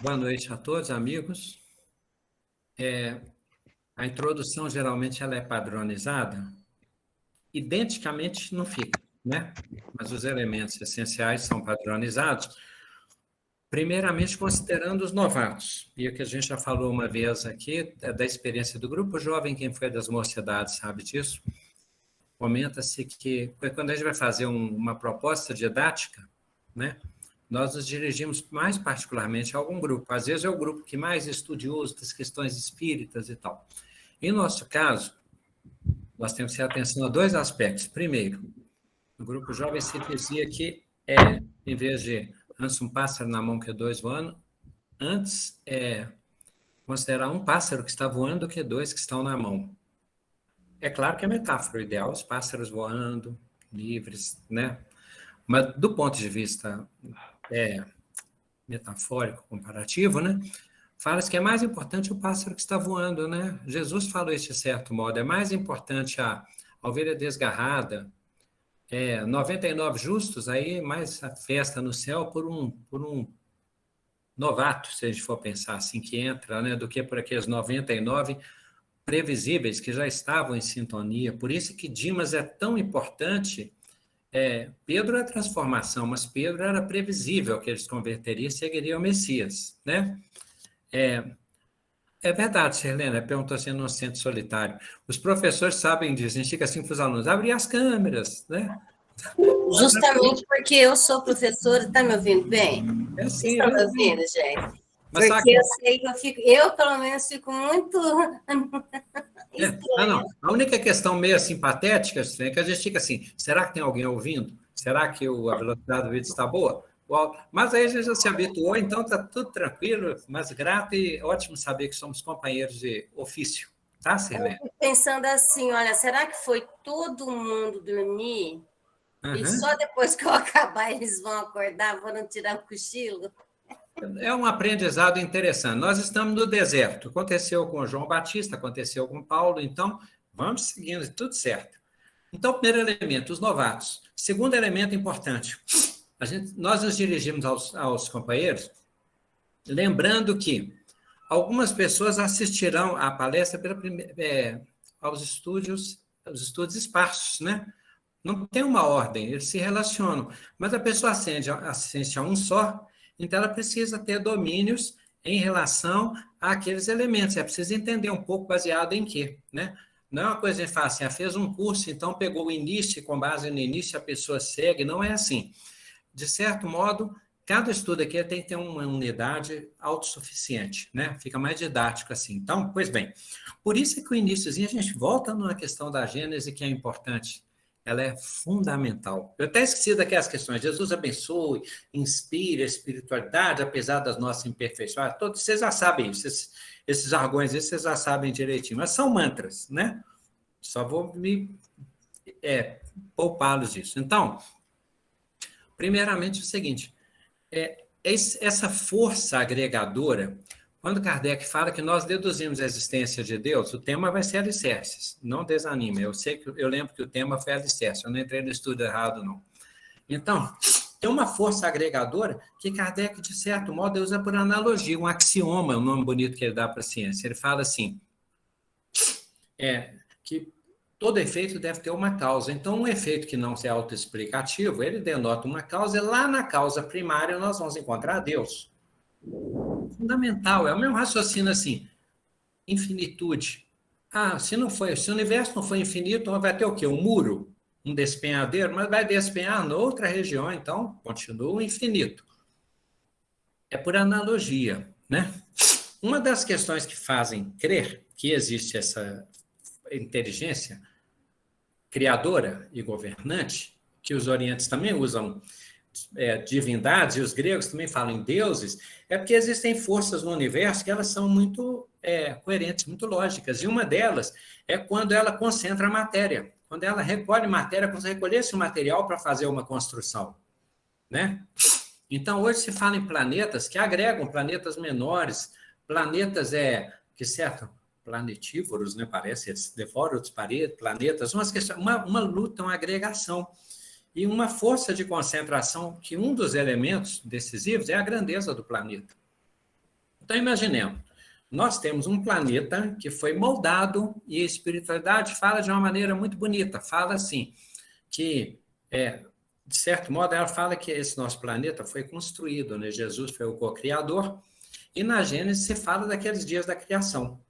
Boa noite a todos, amigos. A introdução, geralmente, ela é padronizada. Identicamente não fica, né? Mas os elementos essenciais são padronizados, primeiramente considerando os novatos. E o que a gente já falou uma vez aqui, é da experiência do grupo jovem, quem foi das mocidades sabe disso. Comenta-se que, quando a gente vai fazer uma proposta didática, né? Nós nos dirigimos mais particularmente a algum grupo. Às vezes é o grupo que mais é estudioso das questões espíritas e tal. Em nosso caso, nós temos que ter atenção a dois aspectos. Primeiro, no grupo jovem se dizia que, em vez de antes um pássaro na mão que dois voando, antes considerar um pássaro que está voando do que dois que estão na mão. É claro que é metáfora, o ideal, os pássaros voando, livres, né? Mas do ponto de vista metafórico, comparativo, né? Fala-se que é mais importante o pássaro que está voando, né? Jesus falou isso de certo modo, é mais importante a ovelha desgarrada, 99 justos, aí mais a festa no céu por um novato, se a gente for pensar assim, que entra, né? Do que por aqueles 99 previsíveis que já estavam em sintonia. Por isso que Dimas é tão importante. Pedro é transformação, mas Pedro era previsível que ele se converteria e seguiria o Messias, né? É verdade, Serlena, perguntou assim no centro solitário. Os professores sabem disso, a gente fica assim para os alunos, abrir as câmeras, né? Justamente porque eu sou professora, está me ouvindo bem? Vocês estão me ouvindo, gente? Mas porque eu sei que eu, pelo menos, fico muito não. A única questão meio assim patética é que a gente fica assim, será que tem alguém ouvindo? Será que a velocidade do vídeo está boa? Mas aí a gente já se habituou, então está tudo tranquilo, mas grato e ótimo saber que somos companheiros de ofício, tá, Sirlene? Eu fico pensando assim, olha, será que foi todo mundo dormir e só depois que eu acabar eles vão acordar, vão tirar um cochilo? É um aprendizado interessante. Nós estamos no deserto. Aconteceu com o João Batista, aconteceu com Paulo, então vamos seguindo, tudo certo. Então, primeiro elemento, os novatos. Segundo elemento importante, nós nos dirigimos aos companheiros, lembrando que algumas pessoas assistirão à palestra aos estudos esparsos, né? Não tem uma ordem, eles se relacionam, mas a pessoa assiste a um só, então ela precisa ter domínios em relação àqueles elementos, é preciso entender um pouco baseado em quê, né? Não é uma coisa que a gente fala assim, fez um curso, então pegou o início, e com base no início a pessoa segue, não é assim. De certo modo, cada estudo aqui tem que ter uma unidade autossuficiente, né? Fica mais didático assim. Então, pois bem, por isso é que o iníciozinho a gente volta numa questão da Gênese que é importante. Ela é fundamental. Eu até esqueci daquelas questões. Jesus abençoe, inspire a espiritualidade, apesar das nossas imperfeições. Todos vocês já sabem isso. Esses jargões, vocês já sabem direitinho. Mas são mantras, né? Só vou me poupá-los disso. Então, primeiramente, o seguinte. Essa força agregadora, quando Kardec fala que nós deduzimos a existência de Deus, o tema vai ser alicerces, não desanime. Eu lembro que o tema foi alicerce, eu não entrei no estudo errado, não. Então, tem uma força agregadora que Kardec, de certo modo, usa por analogia, um axioma, um nome bonito que ele dá para a ciência. Ele fala assim, que todo efeito deve ter uma causa. Então, um efeito que não é autoexplicativo, ele denota uma causa, e lá na causa primária nós vamos encontrar Deus. Fundamental, é o mesmo raciocínio assim, infinitude. Se o universo não for infinito, vai ter o quê? Um muro? Um despenhadeiro? Mas vai despenhar em outra região, então continua infinito. É por analogia, né? Uma das questões que fazem crer que existe essa inteligência criadora e governante, que os orientes também usam divindades, e os gregos também falam em deuses, é porque existem forças no universo que elas são muito coerentes, muito lógicas, e uma delas é quando ela concentra a matéria, quando ela recolhe matéria, como se recolhesse o material para fazer uma construção, né? Então, hoje se fala em planetas que agregam planetas menores, planetas que certo, planetívoros, né? Parece, eles devoram outros planetas, uma luta, uma agregação. E uma força de concentração, que um dos elementos decisivos é a grandeza do planeta. Então, imaginemos, nós temos um planeta que foi moldado e a espiritualidade fala de uma maneira muito bonita. Fala assim, que, de certo modo, ela fala que esse nosso planeta foi construído, né? Jesus foi o co-criador, e na Gênesis se fala daqueles dias da criação.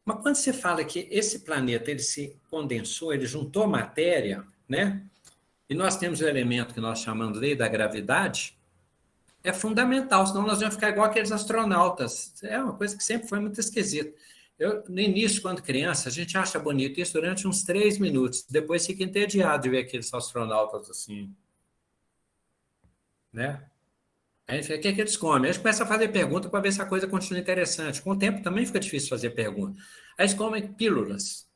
Mas quando se fala que esse planeta ele se condensou, ele juntou matéria, né? E nós temos o elemento que nós chamamos de lei da gravidade, é fundamental, senão nós vamos ficar igual aqueles astronautas. É uma coisa que sempre foi muito esquisita. No início, quando criança, a gente acha bonito isso durante uns 3 minutos, depois fica entediado de ver aqueles astronautas assim, né? Aí a gente vê o que eles comem. Aí a gente começa a fazer pergunta para ver se a coisa continua interessante. Com o tempo também fica difícil fazer pergunta. Aí eles comem pílulas.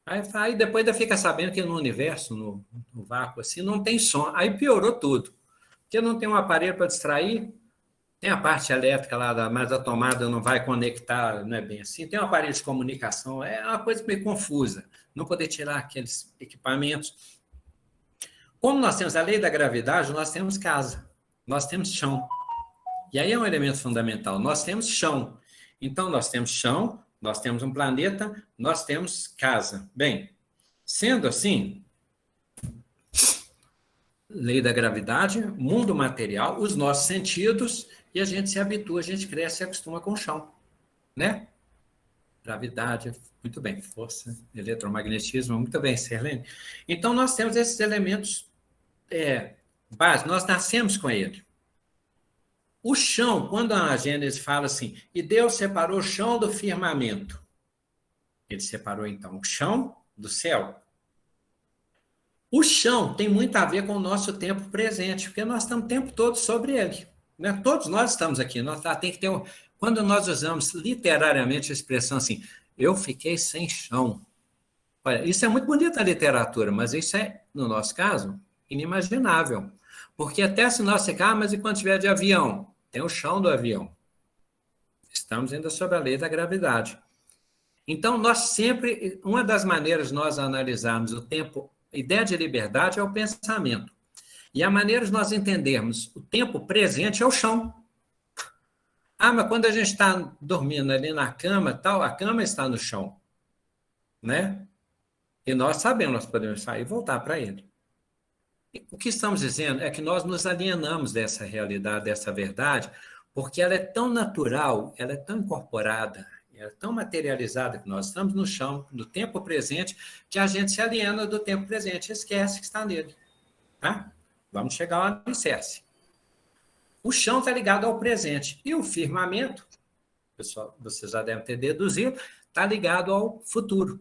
Aí depois ainda fica sabendo que no universo, no vácuo, assim, não tem som. Aí piorou tudo. Porque não tem um aparelho para distrair, tem a parte elétrica lá, mas a tomada não vai conectar, não é bem assim. Tem um aparelho de comunicação, é uma coisa meio confusa. Não poder tirar aqueles equipamentos. Como nós temos a lei da gravidade, nós temos casa, nós temos chão. E aí é um elemento fundamental. Nós temos chão. Então, nós temos chão, nós temos um planeta, nós temos casa. Bem, sendo assim, lei da gravidade, mundo material, os nossos sentidos, e a gente se habitua, a gente cresce e acostuma com o chão, né? Gravidade, muito bem, força, eletromagnetismo, muito bem, Sirlene. Então, nós temos esses elementos básicos, nós nascemos com ele. O chão, quando a Gênesis fala assim, e Deus separou o chão do firmamento, ele separou, então, o chão do céu. O chão tem muito a ver com o nosso tempo presente, porque nós estamos o tempo todo sobre ele. Né? Todos nós estamos aqui. Tem que ter quando nós usamos literariamente a expressão assim, eu fiquei sem chão. Olha, isso é muito bonito na literatura, mas isso é, no nosso caso, inimaginável. Porque até se nós ficar, mas e quando tiver de avião? Tem o chão do avião. Estamos ainda sob a lei da gravidade. Então, nós sempre, uma das maneiras de nós analisarmos o tempo, a ideia de liberdade é o pensamento. E a maneira de nós entendermos o tempo presente é o chão. Mas quando a gente está dormindo ali na cama, tal, a cama está no chão. Né? E nós sabemos, nós podemos sair e voltar para ele. O que estamos dizendo é que nós nos alienamos dessa realidade, dessa verdade, porque ela é tão natural, ela é tão incorporada, ela é tão materializada que nós estamos no chão, no tempo presente, que a gente se aliena do tempo presente, esquece que está nele. Tá? Vamos chegar ao alicerce. O chão está ligado ao presente. E o firmamento, pessoal, vocês já devem ter deduzido, está ligado ao futuro.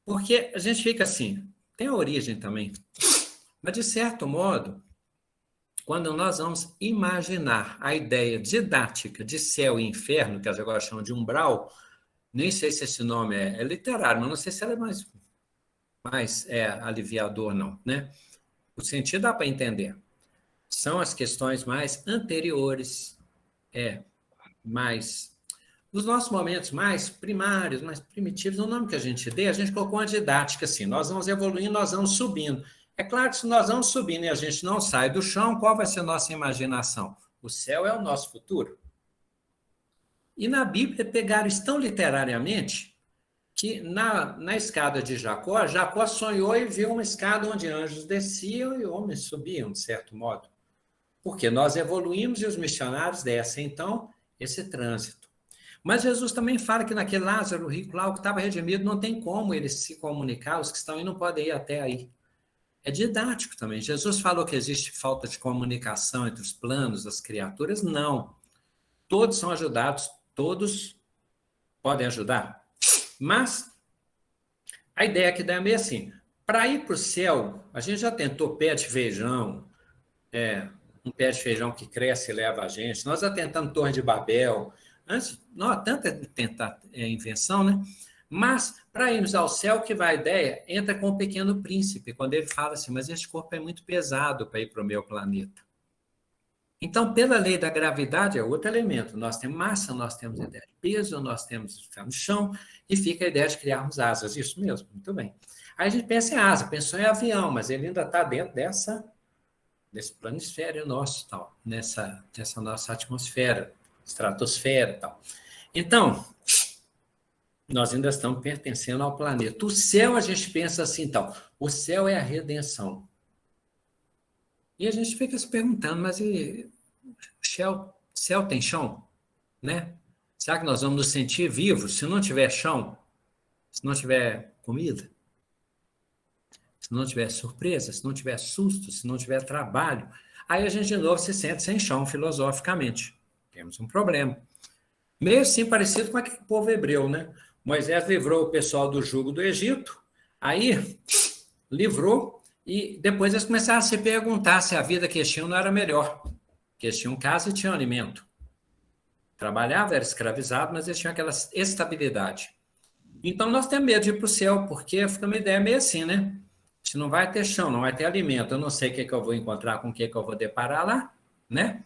Porque a gente fica assim, tem a origem também. Mas, de certo modo, quando nós vamos imaginar a ideia didática de céu e inferno, que as agora chamam de umbral, nem sei se esse nome é literário, mas não sei se ela é mais aliviador, não. Né? O sentido dá para entender. São as questões mais anteriores, nos nossos momentos mais primários, mais primitivos, o nome que a gente dê, a gente colocou uma didática assim, nós vamos evoluindo, nós vamos subindo. É claro que se nós vamos subindo e a gente não sai do chão, qual vai ser a nossa imaginação? O céu é o nosso futuro. E na Bíblia pegaram isso tão literariamente que na escada de Jacó, Jacó sonhou e viu uma escada onde anjos desciam e homens subiam, de certo modo. Porque nós evoluímos e os missionários descem, então, esse trânsito. Mas Jesus também fala que naquele Lázaro, o rico lá, o que estava redimido, não tem como eles se comunicar, os que estão aí não podem ir até aí. É didático também. Jesus falou que existe falta de comunicação entre os planos das criaturas? Não. Todos são ajudados, todos podem ajudar. Mas a ideia que dá é meio assim, para ir para o céu, a gente já tentou pé de feijão, um pé de feijão que cresce e leva a gente, nós já tentamos Torre de Babel, tanta invenção, né? Mas, para irmos ao céu, que vai a ideia, entra com o Pequeno Príncipe, quando ele fala assim, mas este corpo é muito pesado para ir para o meu planeta. Então, pela lei da gravidade, é outro elemento. Nós temos massa, nós temos ideia de peso, nós temos ficar no chão, e fica a ideia de criarmos asas. Isso mesmo, muito bem. Aí a gente pensa em asa, pensou em avião, mas ele ainda está dentro desse planisfério nosso, tal, nessa nossa atmosfera, estratosfera e tal. Então, nós ainda estamos pertencendo ao planeta. O céu, a gente pensa assim, então, o céu é a redenção. E a gente fica se perguntando, mas e céu tem chão? Né? Será que nós vamos nos sentir vivos se não tiver chão? Se não tiver comida? Se não tiver surpresa? Se não tiver susto? Se não tiver trabalho? Aí a gente de novo se sente sem chão filosoficamente. Temos um problema. Meio assim parecido com aquele povo hebreu, né? Moisés livrou o pessoal do jugo do Egito, aí livrou, e depois eles começaram a se perguntar se a vida que eles tinham não era melhor. Porque eles tinham casa e tinham alimento. Trabalhava, era escravizado, mas eles tinham aquela estabilidade. Então nós temos medo de ir para o céu, porque fica uma ideia meio assim, né? Se não vai ter chão, não vai ter alimento, eu não sei o que eu vou encontrar, com o que eu vou deparar lá, né?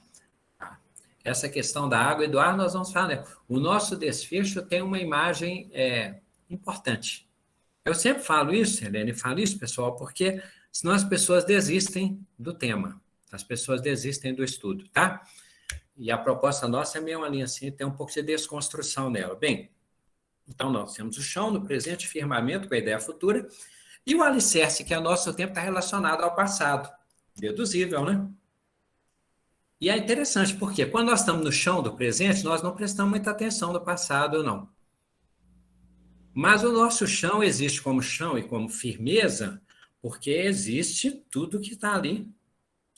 Essa questão da água e do ar, nós vamos falar, né? O nosso desfecho tem uma imagem importante. Eu sempre falo isso, Helene, falo isso, pessoal, porque senão as pessoas desistem do tema, as pessoas desistem do estudo, tá? E a proposta nossa é meio uma linha assim, tem um pouco de desconstrução nela. Bem, então nós temos o chão no presente, firmamento com a ideia futura, e o alicerce, que é nosso tempo, está relacionado ao passado. Deduzível, né? E é interessante, porque quando nós estamos no chão do presente, nós não prestamos muita atenção no passado, não. Mas o nosso chão existe como chão e como firmeza, porque existe tudo que está ali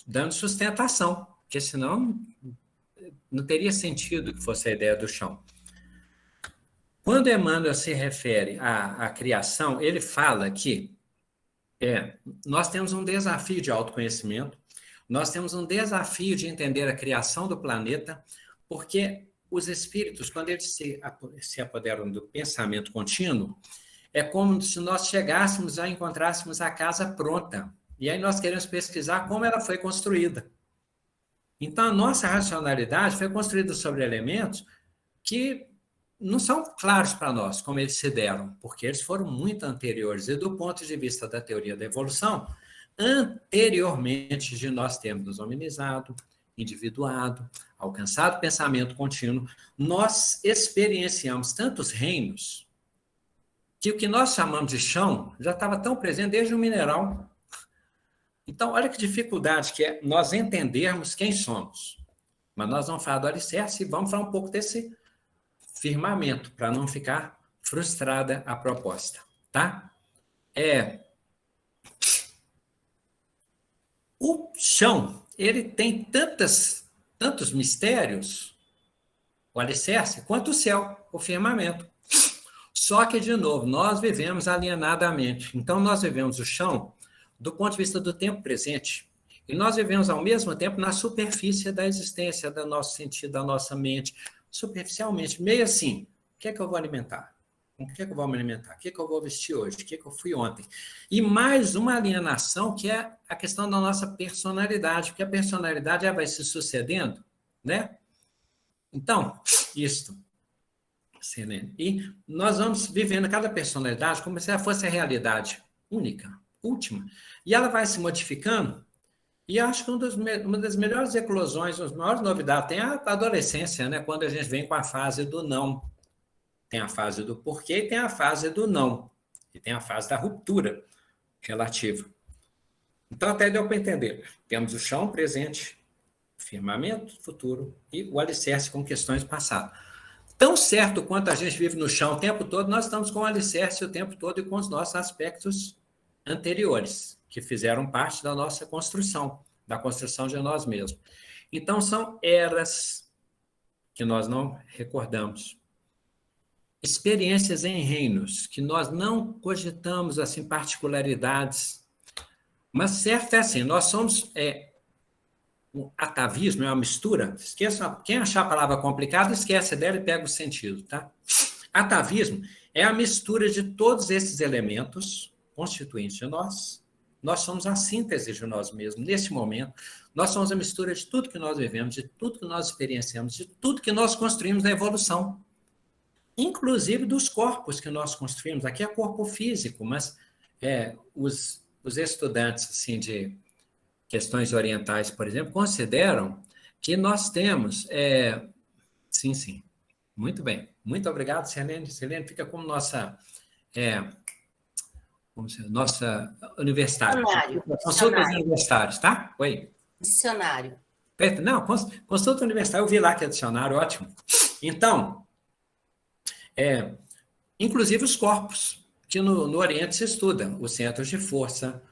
dando sustentação, porque senão não teria sentido que fosse a ideia do chão. Quando Emmanuel se refere à criação, ele fala que nós temos um desafio de autoconhecimento, nós temos um desafio de entender a criação do planeta, porque os espíritos, quando eles se apoderam do pensamento contínuo, é como se nós chegássemos a encontrássemos a casa pronta. E aí nós queremos pesquisar como ela foi construída. Então, a nossa racionalidade foi construída sobre elementos que não são claros para nós, como eles se deram, porque eles foram muito anteriores. E do ponto de vista da teoria da evolução, anteriormente de nós termos nos hominizado, individuado, alcançado pensamento contínuo, nós experienciamos tantos reinos que o que nós chamamos de chão já estava tão presente desde o mineral. Então, olha que dificuldade que é nós entendermos quem somos. Mas nós vamos falar do alicerce e vamos falar um pouco desse firmamento, para não ficar frustrada a proposta, tá? O chão, ele tem tantos mistérios, o alicerce, quanto o céu, o firmamento. Só que, de novo, nós vivemos alienadamente. Então, nós vivemos o chão do ponto de vista do tempo presente. E nós vivemos, ao mesmo tempo, na superfície da existência, do nosso sentido, da nossa mente, superficialmente, meio assim, o que é que eu vou alimentar? Com o que é que eu vou me alimentar? O que é que eu vou vestir hoje? O que é que eu fui ontem? E mais uma alienação, que é a questão da nossa personalidade, porque a personalidade vai se sucedendo, né? Então, isto. E nós vamos vivendo cada personalidade como se ela fosse a realidade única, última. E ela vai se modificando. E acho que uma das melhores eclosões, as maiores novidades, tem a adolescência, né? Quando a gente vem com a fase do não. Tem a fase do porquê e tem a fase do não. E tem a fase da ruptura relativa. Então, até deu para entender. Temos o chão presente, o firmamento futuro e o alicerce com questões passadas. Tão certo quanto a gente vive no chão o tempo todo, nós estamos com o alicerce o tempo todo e com os nossos aspectos anteriores, que fizeram parte da nossa construção, da construção de nós mesmos. Então, são eras que nós não recordamos. Experiências em reinos, que nós não cogitamos assim, particularidades. Mas certo é assim, nós somos... o atavismo é uma mistura. Esqueça, quem achar a palavra complicada, esquece dela e pega o sentido, tá? Atavismo é a mistura de todos esses elementos constituintes de nós. Nós somos a síntese de nós mesmos. Nesse momento, nós somos a mistura de tudo que nós vivemos, de tudo que nós experienciamos, de tudo que nós construímos na evolução. Inclusive dos corpos que nós construímos. Aqui é corpo físico, mas os estudantes assim, de questões orientais, por exemplo, consideram que nós temos Sim, sim. Muito bem. Muito obrigado, Selene. Selene fica como nossa universitária. Dicionário. Consulta os Dicionário. universitários, tá? Oi. Dicionário. Perfeito. Não, consulta universitária, eu vi lá que é dicionário, ótimo. Então, inclusive os corpos, que no Oriente se estuda, os centros de força,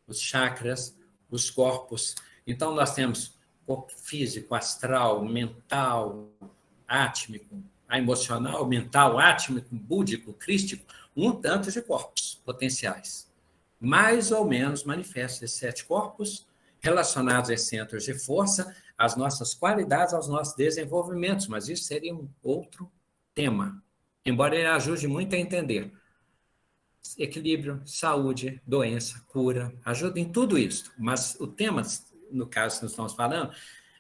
os chakras, os corpos. Então, nós temos corpo físico, astral, mental, átmico, emocional, mental, átmico, búdico, crístico, um tanto de corpos potenciais. Mais ou menos manifestam esses 7 corpos relacionados a centros de força, às nossas qualidades, aos nossos desenvolvimentos, mas isso seria um outro tema, embora ele ajude muito a entender. Equilíbrio, saúde, doença, cura, ajuda em tudo isso. Mas o tema, no caso que nós estamos falando,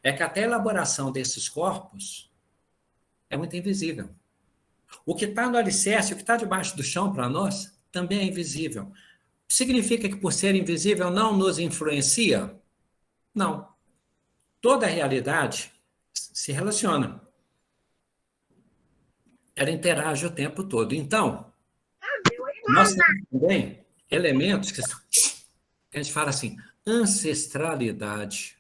é que até a elaboração desses corpos é muito invisível. O que está no alicerce, o que está debaixo do chão para nós, também é invisível. Significa que por ser invisível não nos influencia? Não. Toda a realidade se relaciona. Ela interage o tempo todo. Então, nós temos também elementos que a gente fala assim, ancestralidade.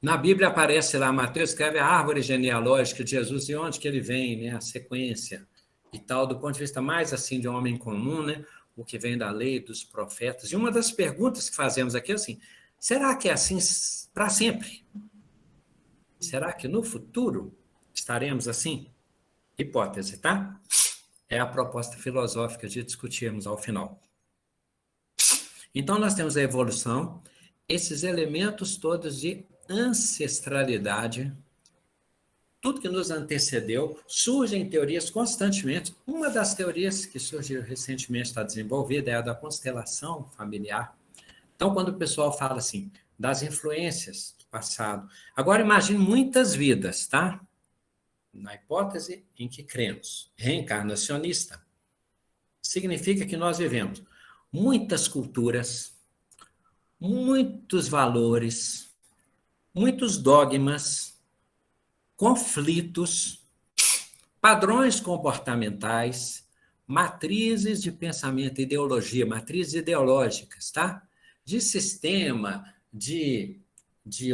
Na Bíblia aparece lá, Mateus escreve a árvore genealógica de Jesus e onde que ele vem, né? A sequência e tal, do ponto de vista mais assim de um homem comum, né? O que vem da lei, dos profetas. E uma das perguntas que fazemos aqui é assim, será que é assim para sempre? Será que no futuro estaremos assim? Hipótese, tá? É a proposta filosófica de discutirmos ao final. Então, nós temos a evolução, esses elementos todos de ancestralidade, tudo que nos antecedeu, surgem teorias constantemente. Uma das teorias que surgiu recentemente, está desenvolvida, é a da constelação familiar. Então, quando o pessoal fala assim, das influências do passado, agora imagine muitas vidas, tá? Na hipótese em que cremos, reencarnacionista, significa que nós vivemos muitas culturas, muitos valores, muitos dogmas, conflitos, padrões comportamentais, matrizes de pensamento, ideologia, matrizes ideológicas, tá? De sistema, de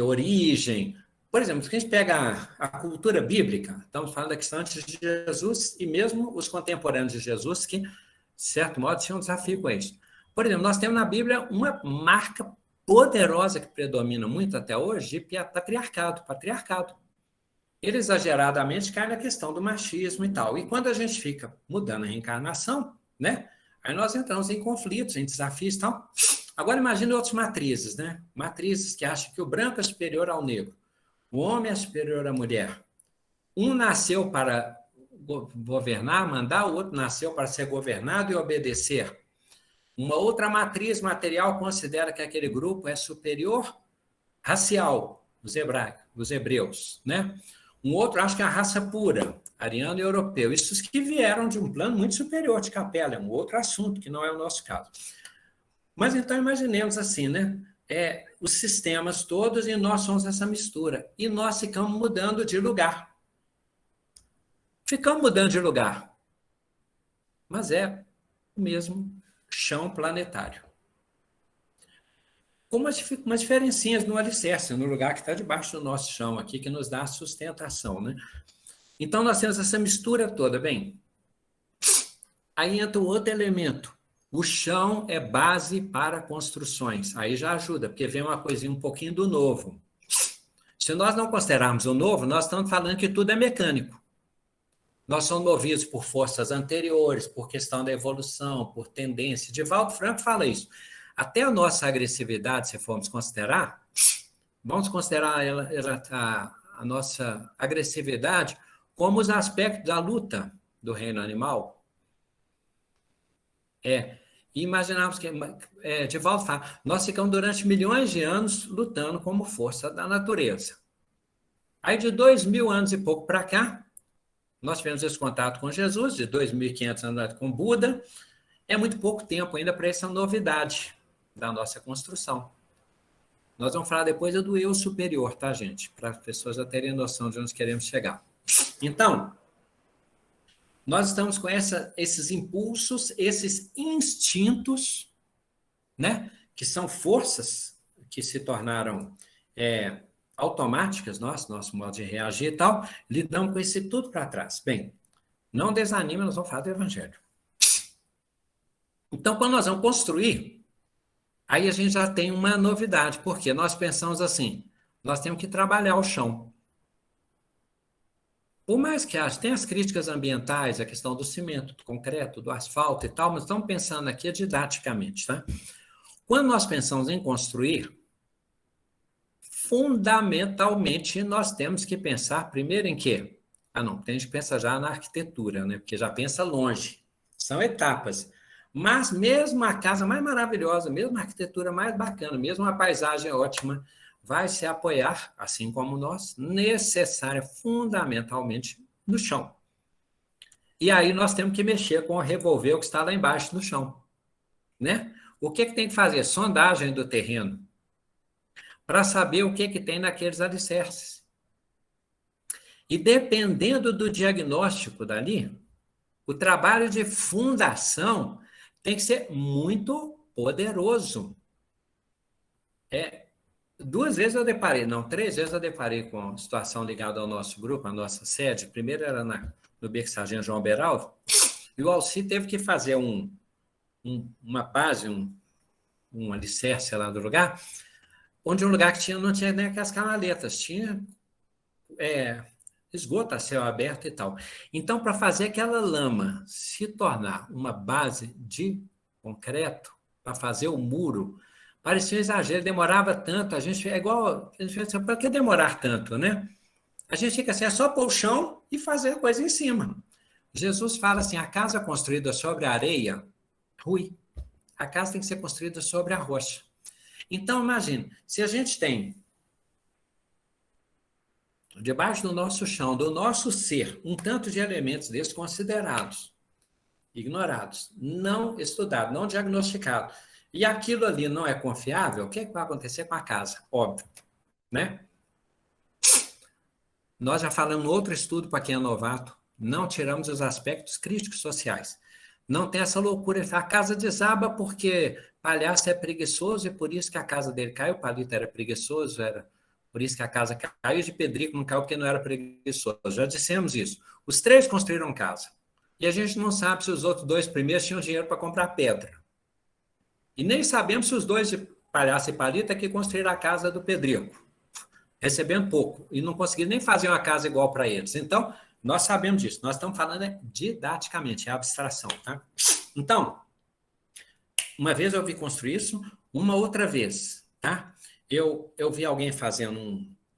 origem. Por exemplo, se a gente pega a cultura bíblica, estamos falando da questão antes de Jesus e mesmo os contemporâneos de Jesus, que, de certo modo, tinham um desafio com isso. Por exemplo, nós temos na Bíblia uma marca poderosa que predomina muito até hoje, de patriarcado. Ele exageradamente cai na questão do machismo e tal. E quando a gente fica mudando a reencarnação, né? Aí nós entramos em conflitos, em desafios e tal. Agora imagine outras matrizes, né? Matrizes que acham que o branco é superior ao negro, o homem é superior à mulher. Um nasceu para governar, mandar, o outro nasceu para ser governado e obedecer. Uma outra matriz material considera que aquele grupo é superior racial, os hebreus, né? Um outro acha que é a raça pura, ariano e europeu. Esses que vieram de um plano muito superior de Capela, é um outro assunto, que não é o nosso caso. Mas então imaginemos assim, né? Os sistemas todos e nós somos essa mistura. E nós ficamos mudando de lugar. Ficamos mudando de lugar. Mas é o mesmo chão planetário. Com umas diferencinhas no alicerce, no lugar que está debaixo do nosso chão aqui, que nos dá a sustentação, né? Então, nós temos essa mistura toda, bem. Aí entra o outro elemento. O chão é base para construções. Aí já ajuda, porque vem uma coisinha um pouquinho do novo. Se nós não considerarmos o novo, nós estamos falando que tudo é mecânico. Nós somos movidos por forças anteriores, por questão da evolução, por tendência. Divaldo Franco fala isso. Até a nossa agressividade, se formos considerar, vamos considerar a nossa agressividade como os aspectos da luta do reino animal. Imaginamos que, Divaldo fala, nós ficamos durante milhões de anos lutando como força da natureza. Aí de 2.000 anos e pouco para cá, nós tivemos esse contato com Jesus, de 2.500 anos com Buda, é muito pouco tempo ainda para essa novidade da nossa construção. Nós vamos falar depois do eu superior, tá, gente? Para as pessoas já terem noção de onde queremos chegar. Então, nós estamos com esses impulsos, esses instintos, né? Que são forças que se tornaram automáticas, nosso modo de reagir e tal, lidamos com isso tudo para trás. Bem, não desanima, nós vamos falar do Evangelho. Então, quando nós vamos construir, aí a gente já tem uma novidade, porque nós pensamos assim, nós temos que trabalhar o chão. Por mais que tem as críticas ambientais, a questão do cimento, do concreto, do asfalto e tal, mas estamos pensando aqui didaticamente, tá? Quando nós pensamos em construir, fundamentalmente nós temos que pensar primeiro em quê? Não, tem gente que pensa já na arquitetura, né? Porque já pensa longe. São etapas. Mas mesmo a casa mais maravilhosa, mesmo a arquitetura mais bacana, mesmo a paisagem ótima, vai se apoiar, assim como nós, necessária fundamentalmente no chão. E aí nós temos que mexer com o revolver que está lá embaixo no chão, né? O que tem que fazer? Sondagem do terreno, para saber o que tem naqueles alicerces. E dependendo do diagnóstico dali, o trabalho de fundação tem que ser muito poderoso. 3 vezes eu deparei com uma situação ligada ao nosso grupo, à nossa sede. Primeiro era no Beco Sargento João Beraldo, e o Alci teve que fazer uma base, um alicerce lá do lugar, onde um lugar que não tinha nem aquelas canaletas, tinha esgoto a céu aberto e tal. Então, para fazer aquela lama se tornar uma base de concreto, para fazer o muro, parecia um exagero, demorava tanto, a gente pensa, para que demorar tanto, né? A gente fica assim, é só pôr o chão e fazer a coisa em cima. Jesus fala assim, a casa construída sobre a areia, ruim. A casa tem que ser construída sobre a rocha. Então, imagine, se a gente tem debaixo do nosso chão, do nosso ser, um tanto de elementos desconsiderados, ignorados, não estudados, não diagnosticados, e aquilo ali não é confiável, o que vai acontecer com a casa? Óbvio, né? Nós já falamos no outro estudo para quem é novato, não tiramos os aspectos críticos sociais. Não tem essa loucura, a casa desaba porque palhaço é preguiçoso e por isso que a casa dele caiu, o palito era preguiçoso, por isso que a casa caiu, de Pedrico não caiu porque não era preguiçoso. Já dissemos isso. Os 3 construíram casa. E a gente não sabe se os outros 2 primeiros tinham dinheiro para comprar pedra. E nem sabemos se os 2 de palhaço e palito é que construíram a casa do Pedrico, recebendo pouco. E não conseguiram nem fazer uma casa igual para eles. Então, nós sabemos disso. Nós estamos falando didaticamente, é abstração. Tá? Então, uma vez eu vi construir isso, uma outra vez, tá? Eu vi alguém fazendo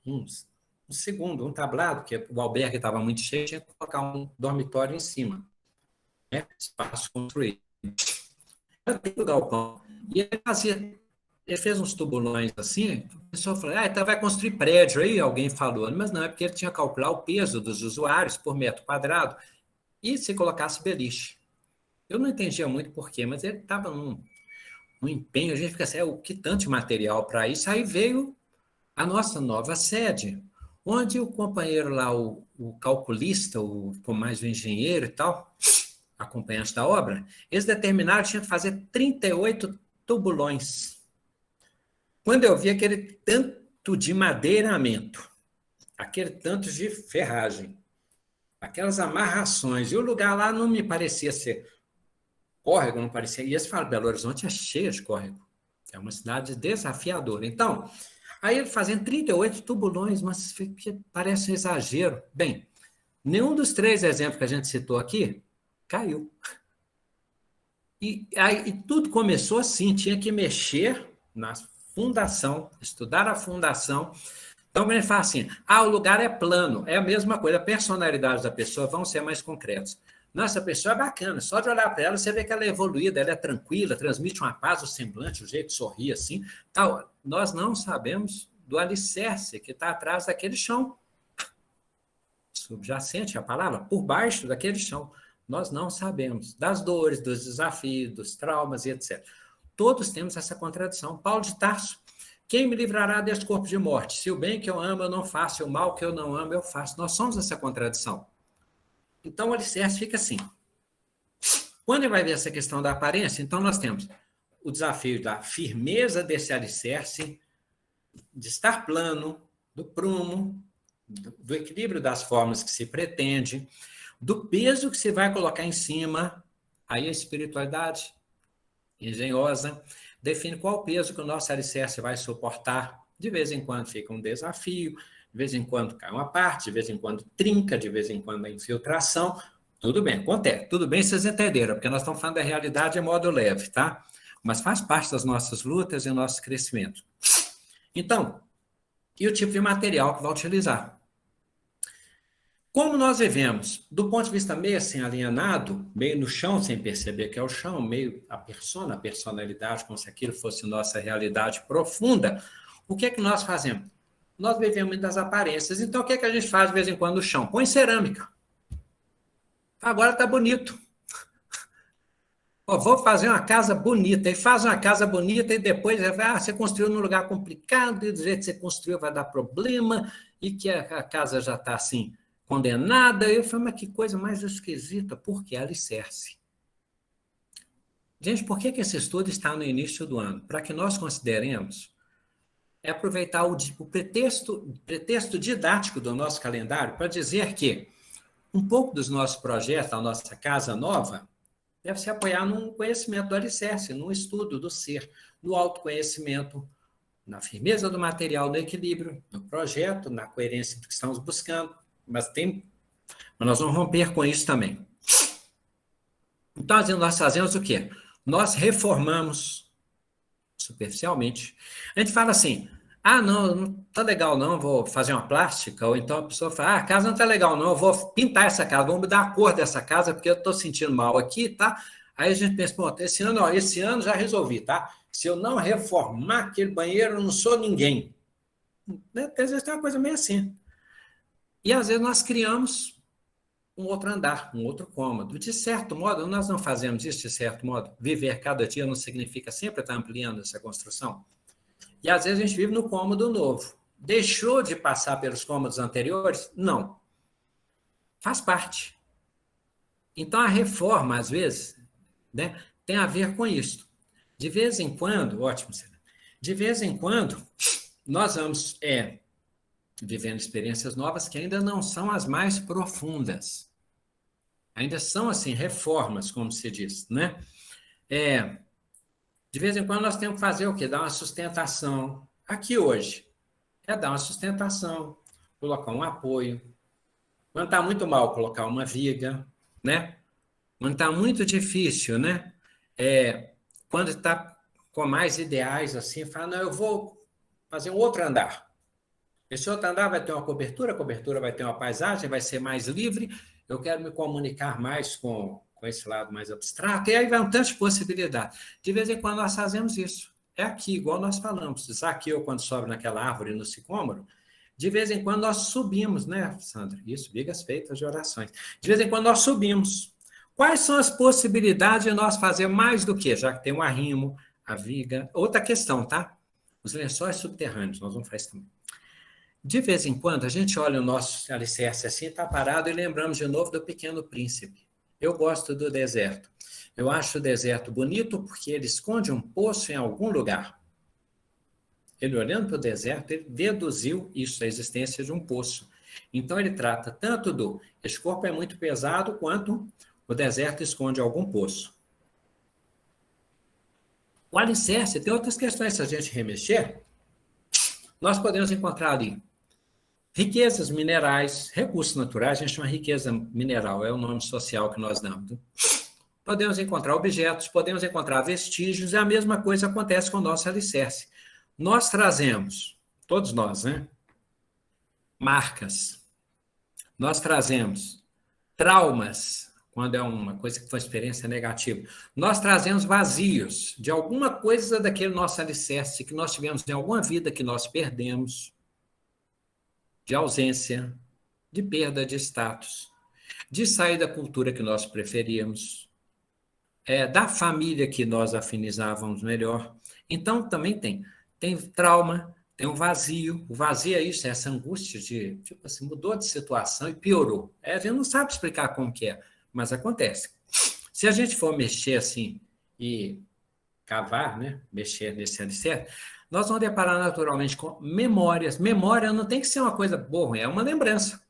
um tablado, que o albergue estava muito cheio, tinha que colocar um dormitório em cima, né? Espaço construído. Eu tenho o galpão. E ele fez uns tubulões assim, a pessoa falou, então vai construir prédio aí, alguém falou, mas não, é porque ele tinha que calcular o peso dos usuários por metro quadrado, e se colocasse beliche. Eu não entendia muito por quê, mas ele estava num empenho, a gente fica assim, o que tanto de material para isso? Aí veio a nossa nova sede, onde o companheiro lá, o calculista, mais o engenheiro e tal, acompanhante da obra, eles determinaram que tinha que fazer 38 tubulões. Quando eu vi aquele tanto de madeiramento, aquele tanto de ferragem, aquelas amarrações, e o lugar lá não me parecia ser córrego, não parecia. E eles falam, Belo Horizonte é cheio de córrego. É uma cidade desafiadora. Então, aí ele fazendo 38 tubulões, mas parece um exagero. Bem, nenhum dos 3 exemplos que a gente citou aqui caiu. E tudo começou assim, tinha que mexer na fundação, estudar a fundação. Então, ele fala assim, o lugar é plano, é a mesma coisa, a personalidade da pessoa vão ser mais concretas. Nossa, a pessoa é bacana, só de olhar para ela, você vê que ela é evoluída, ela é tranquila, transmite uma paz, o semblante, o jeito de sorrir assim. Tal. Nós não sabemos do alicerce que está atrás daquele chão. Subjacente a palavra, por baixo daquele chão. Nós não sabemos das dores, dos desafios, dos traumas e etc. Todos temos essa contradição. Paulo de Tarso, quem me livrará deste corpo de morte? Se o bem que eu amo eu não faço, e o mal que eu não amo eu faço. Nós somos essa contradição. Então, o alicerce fica assim. Quando ele vai ver essa questão da aparência, então nós temos o desafio da firmeza desse alicerce, de estar plano, do prumo, do equilíbrio das formas que se pretende, do peso que se vai colocar em cima. Aí a espiritualidade engenhosa define qual o peso que o nosso alicerce vai suportar. De vez em quando fica um desafio, de vez em quando cai uma parte, de vez em quando trinca, de vez em quando a infiltração. Tudo bem, acontece. Tudo bem, vocês entenderam, porque nós estamos falando da realidade em modo leve, tá? Mas faz parte das nossas lutas e do nosso crescimento. Então, e o tipo de material que vai utilizar? Como nós vivemos, do ponto de vista meio assim alienado, meio no chão, sem perceber que é o chão, meio a personalidade, como se aquilo fosse nossa realidade profunda, o que é que nós fazemos? Nós vivemos das aparências. Então, o que é que a gente faz de vez em quando no chão? Põe cerâmica. Agora está bonito. Vou fazer uma casa bonita. E faz uma casa bonita e depois você construiu num lugar complicado e do jeito que você construiu vai dar problema e que a casa já está assim condenada. Eu falei, mas que coisa mais esquisita. Por que alicerce? Gente, por que esse estudo está no início do ano? Para que nós consideremos aproveitar o pretexto didático do nosso calendário para dizer que um pouco dos nossos projetos, da nossa casa nova, deve se apoiar num conhecimento do alicerce, num estudo do ser, no autoconhecimento, na firmeza do material, no equilíbrio, no projeto, na coerência do que estamos buscando. Mas nós vamos romper com isso também. Então, nós fazemos o quê? Nós reformamos superficialmente. A gente fala assim, não tá legal não, vou fazer uma plástica, ou então a pessoa fala, a casa não tá legal não, eu vou pintar essa casa, vou mudar a cor dessa casa, porque eu tô sentindo mal aqui, tá? Aí a gente pensa, pronto, esse ano já resolvi, tá? Se eu não reformar aquele banheiro, eu não sou ninguém. Às vezes tem uma coisa meio assim. E às vezes nós criamos um outro andar, um outro cômodo. De certo modo, nós não fazemos isso de certo modo. Viver cada dia não significa sempre estar ampliando essa construção. E às vezes a gente vive no cômodo novo. Deixou de passar pelos cômodos anteriores? Não. Faz parte. Então a reforma, às vezes, né, tem a ver com isso. De vez em quando, ótimo, de vez em quando, nós vamos vivendo experiências novas que ainda não são as mais profundas. Ainda são, assim, reformas, como se diz, né? De vez em quando nós temos que fazer o quê? Dar uma sustentação. Aqui hoje, dar uma sustentação, colocar um apoio. Quando está muito mal, colocar uma viga, né? Quando está muito difícil, né? Quando está com mais ideais, assim, fala, não, eu vou fazer um outro andar. Esse outro andar vai ter uma cobertura, a cobertura vai ter uma paisagem, vai ser mais livre, eu quero me comunicar mais com esse lado mais abstrato, e aí vai um tanto de possibilidade. De vez em quando nós fazemos isso. É aqui, igual nós falamos. Zaqueu, quando sobe naquela árvore no sicômoro, de vez em quando nós subimos, né, Sandra? Isso, vigas feitas de orações. De vez em quando nós subimos. Quais são as possibilidades de nós fazer mais do que? Já que tem um arrimo, a viga. Outra questão, tá? Os lençóis subterrâneos, nós vamos fazer isso também. De vez em quando, a gente olha o nosso alicerce assim, está parado e lembramos de novo do Pequeno Príncipe. Eu gosto do deserto. Eu acho o deserto bonito porque ele esconde um poço em algum lugar. Ele, olhando para o deserto, ele deduziu isso, a existência de um poço. Então, ele trata tanto esse corpo é muito pesado, quanto o deserto esconde algum poço. O alicerce tem outras questões, se a gente remexer, nós podemos encontrar ali riquezas minerais, recursos naturais, a gente chama riqueza mineral, é o nome social que nós damos. Podemos encontrar objetos, podemos encontrar vestígios, e a mesma coisa acontece com o nosso alicerce. Nós trazemos, todos nós, né? Marcas. Nós trazemos traumas, quando é uma coisa que foi experiência negativa. Nós trazemos vazios de alguma coisa daquele nosso alicerce que nós tivemos em alguma vida que nós perdemos, de ausência, de perda de status, de sair da cultura que nós preferíamos, da família que nós afinizávamos melhor. Então, também tem trauma, tem um vazio. O vazio é isso, é essa angústia de, tipo assim, mudou de situação e piorou. A gente não sabe explicar como que é, mas acontece. Se a gente for mexer assim e cavar, né? Mexer nesse alicerce, nós vamos deparar naturalmente com memórias. Memória não tem que ser uma coisa boa, é uma lembrança.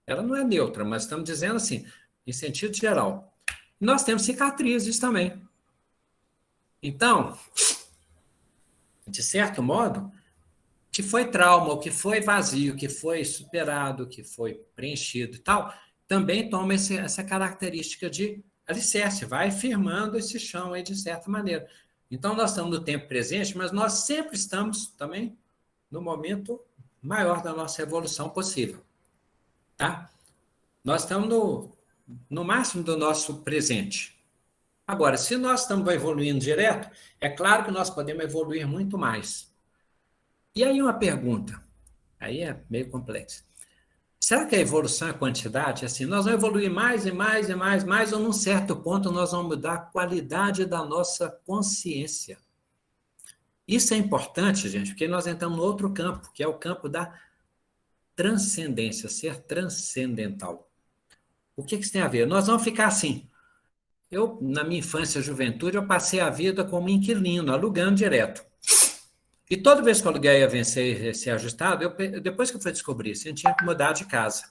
Ela não é neutra, mas estamos dizendo assim, em sentido geral. Nós temos cicatrizes também. Então, de certo modo, que foi trauma, o que foi vazio, que foi superado, que foi preenchido e tal, também toma essa característica de alicerce, vai firmando esse chão aí de certa maneira. Então, nós estamos no tempo presente, mas nós sempre estamos também no momento maior da nossa evolução possível. Tá? Nós estamos no máximo do nosso presente. Agora, se nós estamos evoluindo direto, é claro que nós podemos evoluir muito mais. E aí uma pergunta, aí é meio complexa. Será que a evolução é quantidade? Assim, nós vamos evoluir mais e mais e mais, mais, ou num certo ponto nós vamos mudar a qualidade da nossa consciência. Isso é importante, gente, porque nós entramos no outro campo, que é o campo da transcendência, ser transcendental. O que isso tem a ver? Nós vamos ficar assim. Eu, na minha infância e juventude, eu passei a vida como inquilino, alugando direto. E toda vez que o aluguel ia vencer e ser ajustado, depois que eu fui descobrir isso, a gente tinha que mudar de casa.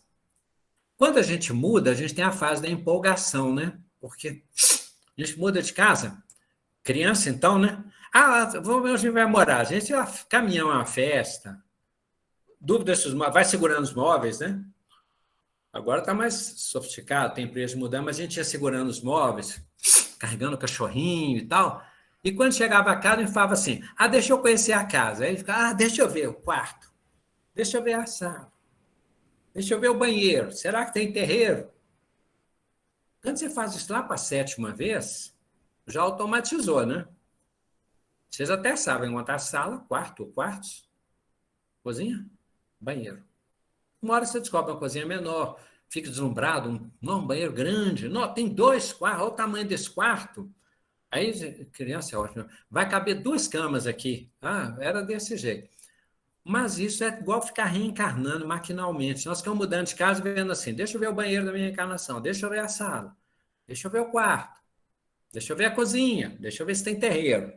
Quando a gente muda, a gente tem a fase da empolgação, né? Porque a gente muda de casa, criança então, né? Ah, vamos ver onde a gente vai morar. A gente caminhão é uma festa, dúvida se vai segurando os móveis, né? Agora está mais sofisticado, tem empresa de mudar, mas a gente ia segurando os móveis, carregando o cachorrinho e tal. E quando chegava a casa, a gente falava assim, deixa eu conhecer a casa. Aí ele ficava, deixa eu ver o quarto, deixa eu ver a sala, deixa eu ver o banheiro, será que tem terreiro? Quando você faz isso lá para a 7ª vez, já automatizou, né? Vocês até sabem montar sala, quartos, cozinha, banheiro. Uma hora você descobre uma cozinha menor, fica deslumbrado, um banheiro grande, não, tem 2 quartos, olha o tamanho desse quarto. Aí, criança é ótimo, vai caber 2 camas aqui. Era desse jeito. Mas isso é igual ficar reencarnando maquinalmente. Nós ficamos mudando de casa vendo assim, deixa eu ver o banheiro da minha encarnação, deixa eu ver a sala, deixa eu ver o quarto, deixa eu ver a cozinha, deixa eu ver se tem terreiro.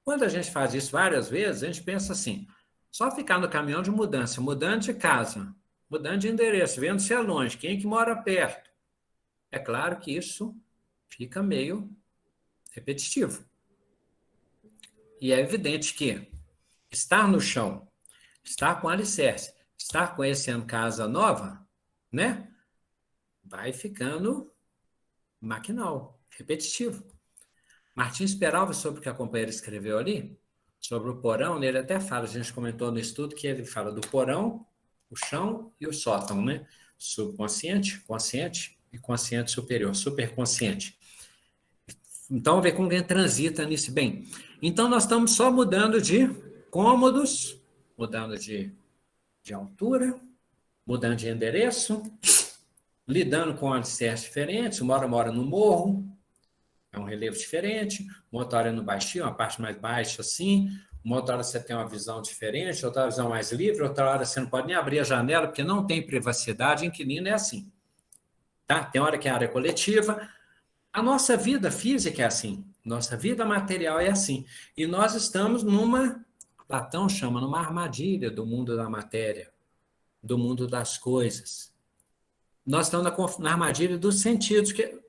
Quando a gente faz isso várias vezes, a gente pensa assim, só ficar no caminhão de mudança, mudando de casa, mudando de endereço, vendo se é longe, quem é que mora perto. É claro que isso fica meio repetitivo. E é evidente que estar no chão, estar com alicerce, estar conhecendo casa nova, né? Vai ficando maquinal, repetitivo. Martins Peralva, sobre o que a companheira escreveu ali, sobre o porão, ele até fala, a gente comentou no estudo que ele fala do porão, o chão e o sótão, né? Subconsciente, consciente e consciente superior, superconsciente. Então, vamos ver como quem transita nisso bem. Então, nós estamos só mudando de cômodos, mudando de altura, mudando de endereço, lidando com alicerces diferentes, uma hora mora no morro, é um relevo diferente, uma outra hora no baixinho, uma parte mais baixa assim, uma outra hora você tem uma visão diferente, outra visão mais livre, outra hora você não pode nem abrir a janela, porque não tem privacidade, inquilino é assim. Tá? Tem hora que é área coletiva. A nossa vida física é assim, nossa vida material é assim. E nós estamos Platão chama, numa armadilha do mundo da matéria, do mundo das coisas. Nós estamos na armadilha dos sentidos, que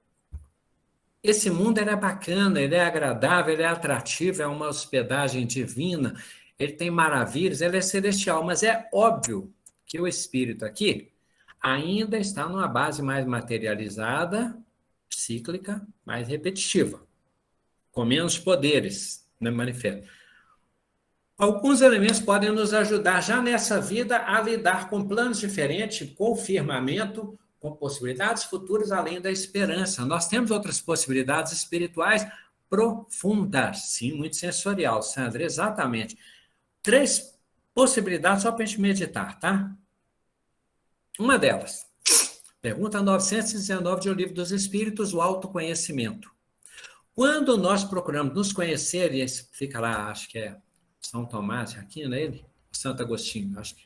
esse mundo ele é bacana, ele é agradável, ele é atrativo, é uma hospedagem divina, ele tem maravilhas, ele é celestial, mas é óbvio que o espírito aqui ainda está numa base mais materializada, cíclica, mais repetitiva, com menos poderes, né, manifesto. Alguns elementos podem nos ajudar já nessa vida a lidar com planos diferentes, com firmamento, com possibilidades futuras além da esperança. Nós temos outras possibilidades espirituais profundas, sim, muito sensorial, Sandra, exatamente. 3 possibilidades só para a gente meditar, tá? Uma delas, pergunta 919 de O Livro dos Espíritos, o autoconhecimento. Quando nós procuramos nos conhecer, e fica lá, acho que é São Tomás de Aquino, ele? Santo Agostinho, acho que.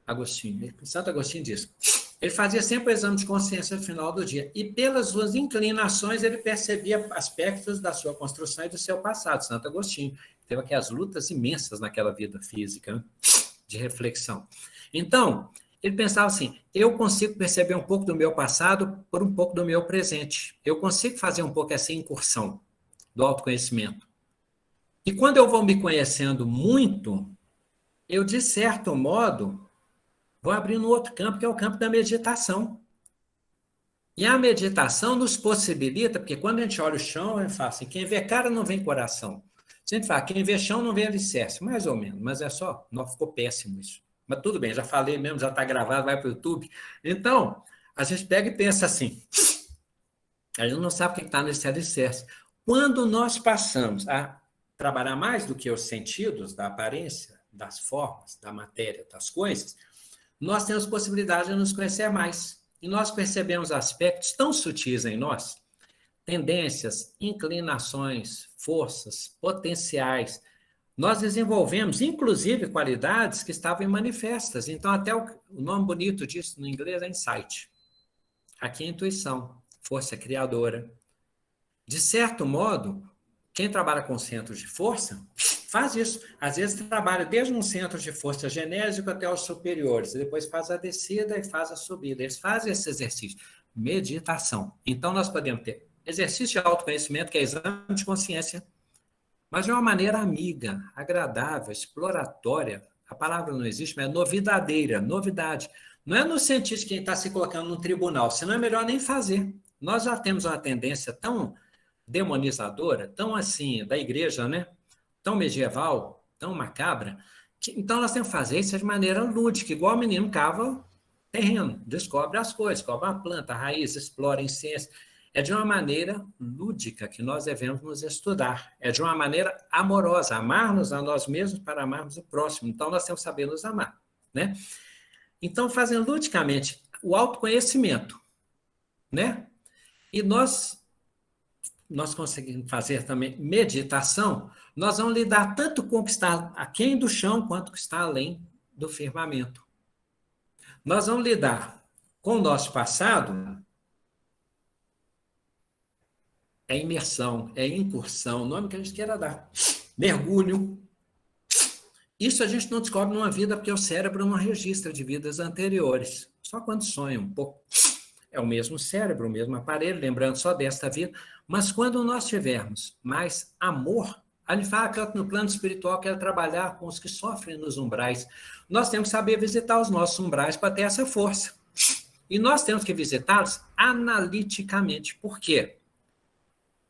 Agostinho. Santo Agostinho diz. Ele fazia sempre o exame de consciência no final do dia. E pelas suas inclinações, ele percebia aspectos da sua construção e do seu passado. Santo Agostinho teve aquelas lutas imensas naquela vida física, né? De reflexão. Então, ele pensava assim, eu consigo perceber um pouco do meu passado por um pouco do meu presente. Eu consigo fazer um pouco essa incursão do autoconhecimento. E quando eu vou me conhecendo muito, eu, de certo modo, vou abrindo outro campo, que é o campo da meditação. E a meditação nos possibilita, porque quando a gente olha o chão, a gente fala assim, quem vê cara não vê coração. A gente fala, quem vê chão não vê alicerce, mais ou menos, mas é só, não ficou péssimo isso. Mas tudo bem, já falei mesmo, já está gravado, vai para o YouTube. Então, a gente pega e pensa assim, a gente não sabe o que está nesse alicerce. Quando nós passamos a trabalhar mais do que os sentidos da aparência, das formas, da matéria, das coisas, nós temos possibilidade de nos conhecer mais. E nós percebemos aspectos tão sutis em nós, tendências, inclinações, forças, potenciais. Nós desenvolvemos, inclusive, qualidades que estavam manifestas. Então, até o nome bonito disso no inglês é insight. Aqui é intuição, força criadora. De certo modo, quem trabalha com centros de força faz isso. Às vezes trabalha desde um centro de força genésico até os superiores, e depois faz a descida e faz a subida. Eles fazem esse exercício. Meditação. Então, nós podemos ter exercício de autoconhecimento, que é exame de consciência, mas de uma maneira amiga, agradável, exploratória. A palavra não existe, mas é novidadeira, novidade. Não é no sentido de quem está se colocando no tribunal, senão é melhor nem fazer. Nós já temos uma tendência tão demonizadora, tão assim, da igreja, né? Tão medieval, tão macabra, que, então nós temos que fazer isso de maneira lúdica, igual o menino cava terreno, descobre as coisas, descobre uma planta, a raiz, explora em ciência. É de uma maneira lúdica que nós devemos nos estudar. É de uma maneira amorosa, amar-nos a nós mesmos para amarmos o próximo. Então, nós temos que saber nos amar, né? Então, fazendo ludicamente o autoconhecimento, né? E nós conseguimos fazer também meditação, nós vamos lidar tanto com o que está aquém do chão, quanto o que está além do firmamento. Nós vamos lidar com o nosso passado, é imersão, é incursão, o nome que a gente queira dar. Mergulho. Isso a gente não descobre numa vida, porque o cérebro não registra de vidas anteriores. Só quando sonha um pouco. É o mesmo cérebro, o mesmo aparelho, lembrando só desta vida. Mas quando nós tivermos mais amor, a gente fala que no plano espiritual quer trabalhar com os que sofrem nos umbrais. Nós temos que saber visitar os nossos umbrais para ter essa força. E nós temos que visitá-los analiticamente. Por quê?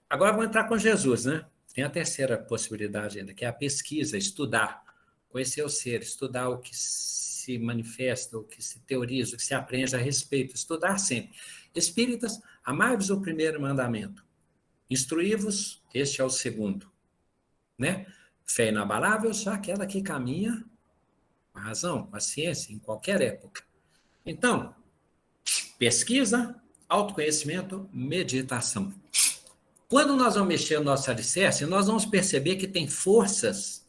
Agora vamos entrar com Jesus, né? Tem a terceira possibilidade ainda, que é a pesquisa, estudar, conhecer o ser, estudar o que se manifesta, o que se teoriza, o que se aprende a respeito, estudar sempre. Espíritas, amai-vos o primeiro mandamento, instruí-vos, este é o segundo, né? Fé inabalável, só aquela que caminha com a razão, com a ciência, em qualquer época. Então, pesquisa, autoconhecimento, meditação. Quando nós vamos mexer no nosso alicerce, nós vamos perceber que tem forças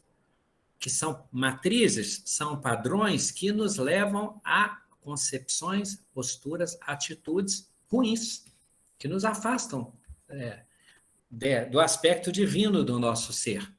que são matrizes, são padrões que nos levam a concepções, posturas, atitudes ruins, que nos afastam do aspecto divino do nosso ser.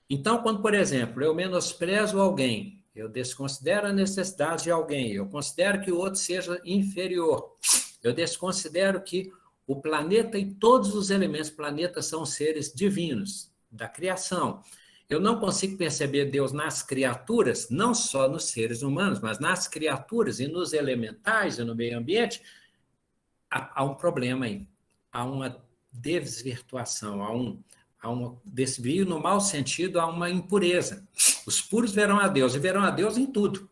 Então, quando, por exemplo, eu menosprezo alguém, eu desconsidero a necessidade de alguém, eu considero que o outro seja inferior, eu desconsidero que o planeta e todos os elementos do planeta são seres divinos, da criação. Eu não consigo perceber Deus nas criaturas, não só nos seres humanos, mas nas criaturas e nos elementais e no meio ambiente. Há um problema aí. Há uma desvirtuação, há um desvio no mau sentido, há uma impureza. Os puros verão a Deus, e verão a Deus em tudo,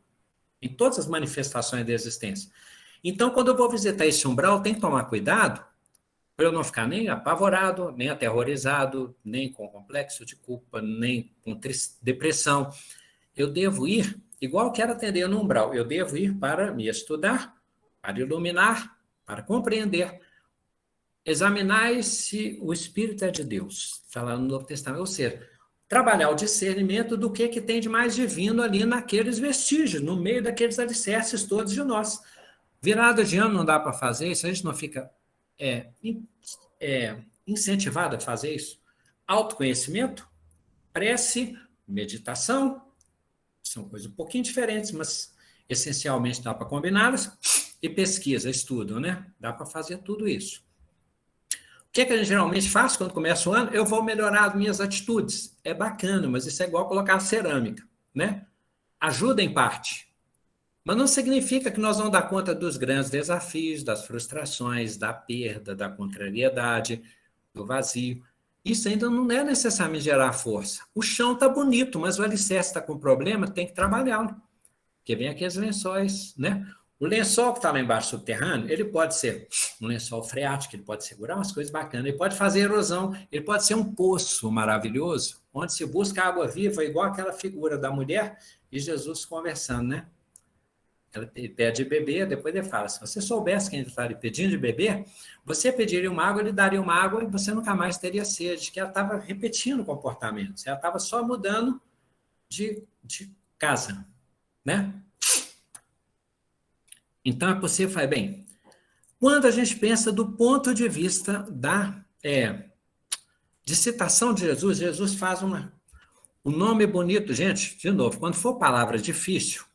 em todas as manifestações da existência. Então, quando eu vou visitar esse umbral, eu tenho que tomar cuidado para eu não ficar nem apavorado, nem aterrorizado, nem com complexo de culpa, nem com depressão. Eu devo ir, igual quero atender no umbral, eu devo ir para me estudar, para iluminar, para compreender. Examinai se o Espírito é de Deus, está lá no Novo Testamento. Ou seja, trabalhar o discernimento do que tem de mais divino ali naqueles vestígios, no meio daqueles alicerces todos de nós. Virada de ano não dá para fazer isso, a gente não fica incentivado a fazer isso. Autoconhecimento, prece, meditação, são coisas um pouquinho diferentes, mas essencialmente dá para combiná-las, e pesquisa, estudo, né? Dá para fazer tudo isso. O que a gente geralmente faz quando começa o ano? Eu vou melhorar as minhas atitudes. É bacana, mas isso é igual colocar cerâmica, né? Ajuda em parte. Mas não significa que nós vamos dar conta dos grandes desafios, das frustrações, da perda, da contrariedade, do vazio. Isso ainda não é necessariamente gerar força. O chão está bonito, mas o alicerce está com problema, tem que trabalhá-lo. Porque vem aqueles lençóis, né? O lençol que está lá embaixo subterrâneo, ele pode ser um lençol freático, ele pode segurar umas coisas bacanas, ele pode fazer erosão, ele pode ser um poço maravilhoso, onde se busca água viva, igual aquela figura da mulher e Jesus conversando, né? Ele pede de beber, depois ele fala, se você soubesse quem ele está lhe pedindo de beber, você pediria uma água, ele daria uma água e você nunca mais teria sede, que ela estava repetindo o comportamento, ela estava só mudando de casa, né? Então, é possível falar, bem, quando a gente pensa do ponto de vista de citação de Jesus, Jesus faz um nome bonito, gente, de novo, quando for palavra difícil,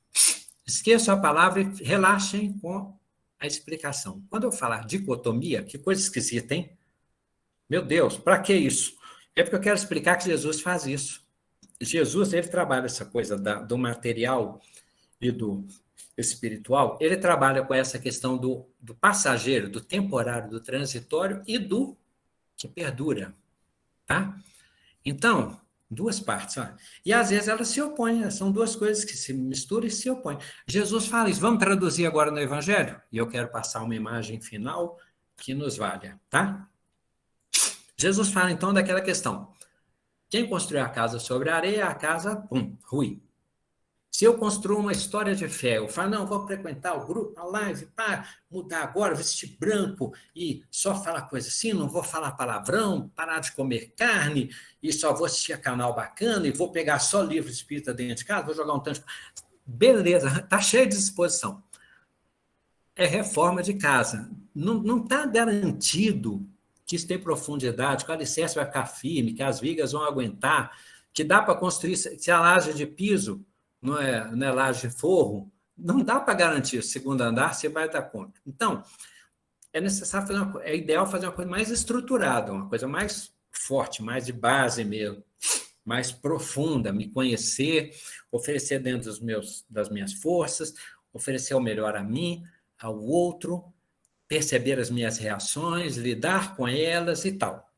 esqueçam a palavra e relaxem com a explicação. Quando eu falar dicotomia, que coisa esquisita, hein? Meu Deus, para que isso? É porque eu quero explicar que Jesus faz isso. Jesus, ele trabalha essa coisa do material e do espiritual, ele trabalha com essa questão do passageiro, do temporário, do transitório e do que perdura, tá? Então, duas partes, ó. E às vezes elas se opõem, são duas coisas que se misturam e se opõem. Jesus fala isso, vamos traduzir agora no Evangelho? E eu quero passar uma imagem final que nos valha, tá? Jesus fala então daquela questão, quem construiu a casa sobre a areia, a casa, ruim. Se eu construo uma história de fé, eu falo, não, vou frequentar o grupo, a live, para mudar agora, vestir branco e só falar coisa assim, não vou falar palavrão, parar de comer carne e só vou assistir a canal bacana e vou pegar só livro espírita dentro de casa, vou jogar um tanto de... Beleza, tá cheio de disposição. É reforma de casa. Não está garantido que isso tem profundidade, que o alicerce vai ficar firme, que as vigas vão aguentar, que dá para construir, se a laje de piso não é laje de forro, não dá para garantir o segundo andar, você vai dar conta. Então, é necessário fazer é ideal fazer uma coisa mais estruturada, uma coisa mais forte, mais de base mesmo, mais profunda, me conhecer, oferecer dentro das minhas forças, oferecer o melhor a mim, ao outro, perceber as minhas reações, lidar com elas e tal.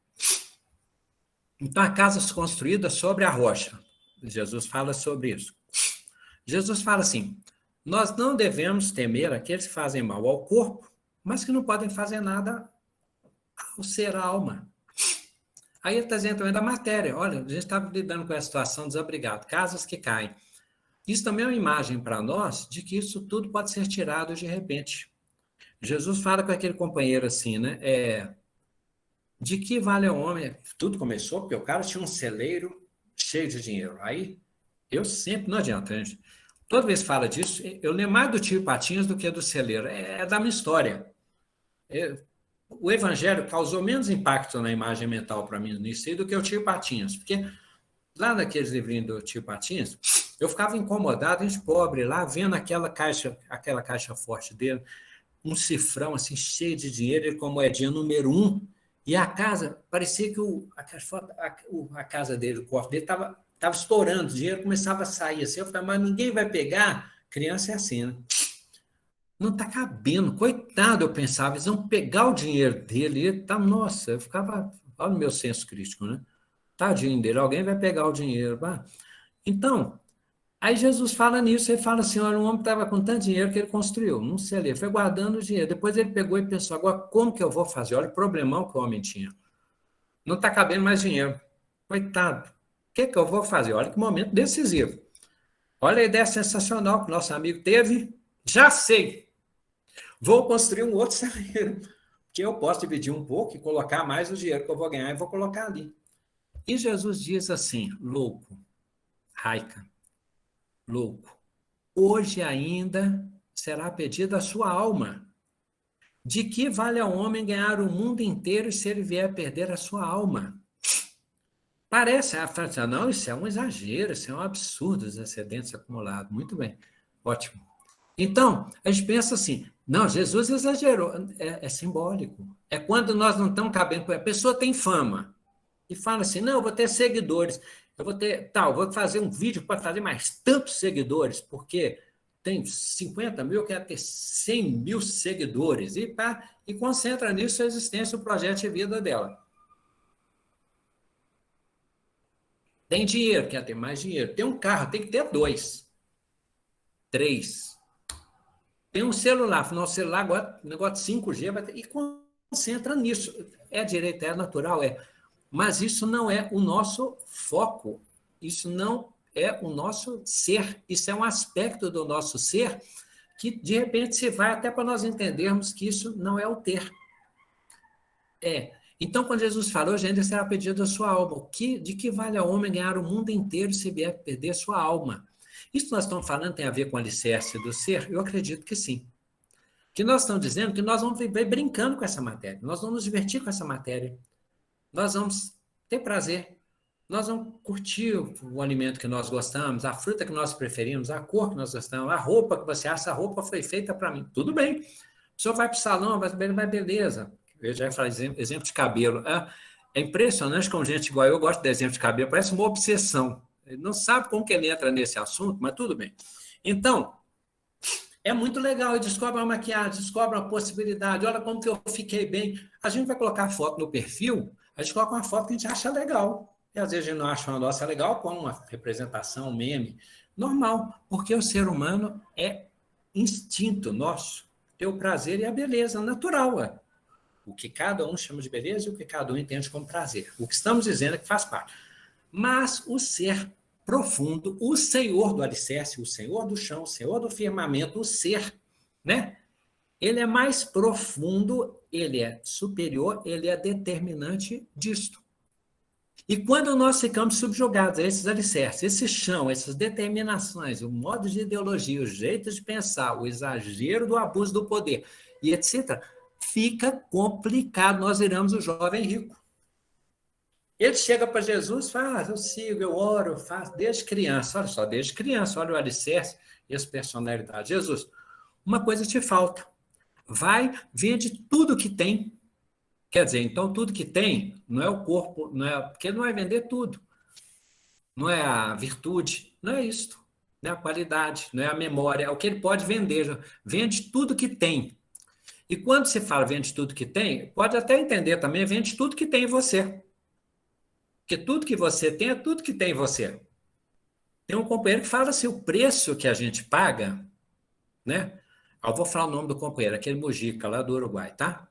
Então, a casa é construída sobre a rocha. Jesus fala sobre isso. Jesus fala assim, nós não devemos temer aqueles que fazem mal ao corpo, mas que não podem fazer nada ao ser a alma. Aí ele está dizendo também da matéria. Olha, a gente está lidando com a situação desabrigado, casas que caem. Isso também é uma imagem para nós de que isso tudo pode ser tirado de repente. Jesus fala com aquele companheiro assim, né? De que vale ao homem? Tudo começou porque o cara tinha um celeiro cheio de dinheiro. Aí, eu sempre, não adianta, gente. Toda vez que fala disso, eu lembro mais do tio Patinhas do que do celeiro. É da minha história. O evangelho causou menos impacto na imagem mental para mim nisso aí do que o tio Patinhas. Porque lá naqueles livrinhos do tio Patinhas, eu ficava incomodado, gente pobre, lá vendo aquela caixa forte dele, um cifrão assim, cheio de dinheiro, ele com a moedinha número 1, e a casa, parecia que a casa dele, o cofre dele estava estourando, o dinheiro começava a sair assim, eu falei, mas ninguém vai pegar? Criança é assim, né? Não está cabendo, coitado, eu pensava, eles vão pegar o dinheiro dele, e tá, nossa, eu ficava, olha o meu senso crítico, né? Tadinho dele, alguém vai pegar o dinheiro. Pá. Então, aí Jesus fala nisso, ele fala assim, olha, um homem estava com tanto dinheiro que ele construiu, não sei ali, foi guardando o dinheiro, depois ele pegou e pensou, agora como que eu vou fazer? Olha o problemão que o homem tinha. Não está cabendo mais dinheiro. Coitado, o que eu vou fazer? Olha que momento decisivo. Olha a ideia sensacional que o nosso amigo teve, já sei, vou construir um outro celeiro, que eu posso dividir um pouco e colocar mais o dinheiro que eu vou ganhar e vou colocar ali. E Jesus diz assim, louco, Raika, louco, hoje ainda será pedida a sua alma. De que vale ao homem ganhar o mundo inteiro se ele vier a perder a sua alma? Parece, a França, não, isso é um exagero, isso é um absurdo, os excedentes acumulados. Muito bem, ótimo. Então, a gente pensa assim, não, Jesus exagerou, é simbólico. É quando nós não estamos cabendo, a pessoa tem fama e fala assim, não, eu vou ter seguidores, eu vou fazer um vídeo para fazer mais tantos seguidores, porque tem 50 mil, eu quero ter 100 mil seguidores, e concentra nisso a existência, o projeto de vida dela. Tem dinheiro, quer ter mais dinheiro. Tem um carro, tem que ter 2, 3. Tem um celular, no celular agora, negócio de 5G, e concentra nisso. É direito, é natural, é. Mas isso não é o nosso foco, isso não é o nosso ser, isso é um aspecto do nosso ser que, de repente, se vai até para nós entendermos que isso não é o ter. Então, quando Jesus falou, ainda será pedido a sua alma. De que vale ao homem ganhar o mundo inteiro se vier perder a sua alma? Isso que nós estamos falando tem a ver com o alicerce do ser? Eu acredito que sim. Que nós estamos dizendo que nós vamos viver brincando com essa matéria, nós vamos nos divertir com essa matéria, nós vamos ter prazer, nós vamos curtir o alimento que nós gostamos, a fruta que nós preferimos, a cor que nós gostamos, a roupa que você acha, essa roupa foi feita para mim. Tudo bem. O senhor vai para o salão, vai beleza. Eu já falei exemplo de cabelo. É impressionante como gente igual eu gosto de exemplo de cabelo, parece uma obsessão. Ele não sabe como que ele entra nesse assunto, mas tudo bem. Então, é muito legal, ele descobre uma maquiagem, descobre uma possibilidade, olha como que eu fiquei bem. A gente vai colocar foto no perfil, a gente coloca uma foto que a gente acha legal. E às vezes a gente não acha uma nossa legal, com uma representação, um meme. Normal, porque o ser humano é instinto nosso, ter o prazer e a beleza natural. O que cada um chama de beleza e o que cada um entende como prazer. O que estamos dizendo é que faz parte. Mas o ser profundo, o Senhor do alicerce, o Senhor do chão, o Senhor do firmamento, o ser, né? Ele é mais profundo, ele é superior, ele é determinante disto. E quando nós ficamos subjugados a esses alicerces, esse chão, essas determinações, o modo de ideologia, o jeito de pensar, o exagero do abuso do poder, e etc., fica complicado, nós viramos o jovem rico. Ele chega para Jesus e fala, eu sigo, eu oro, eu faço, desde criança, olha só, desde criança, olha o alicerce e as personalidades. Jesus, uma coisa te falta, vai, vende tudo que tem. Quer dizer, então tudo que tem não é o corpo, não é, porque ele não vai vender tudo. Não é a virtude, não é isto, não é a qualidade, não é a memória, é o que ele pode vender. Vende tudo que tem. E quando se fala vende tudo que tem, pode até entender também, vende tudo que tem em você. Porque tudo que você tem é tudo que tem em você. Tem um companheiro que fala assim, o preço que a gente paga, né? Eu vou falar o nome do companheiro, aquele Mujica, lá do Uruguai, tá?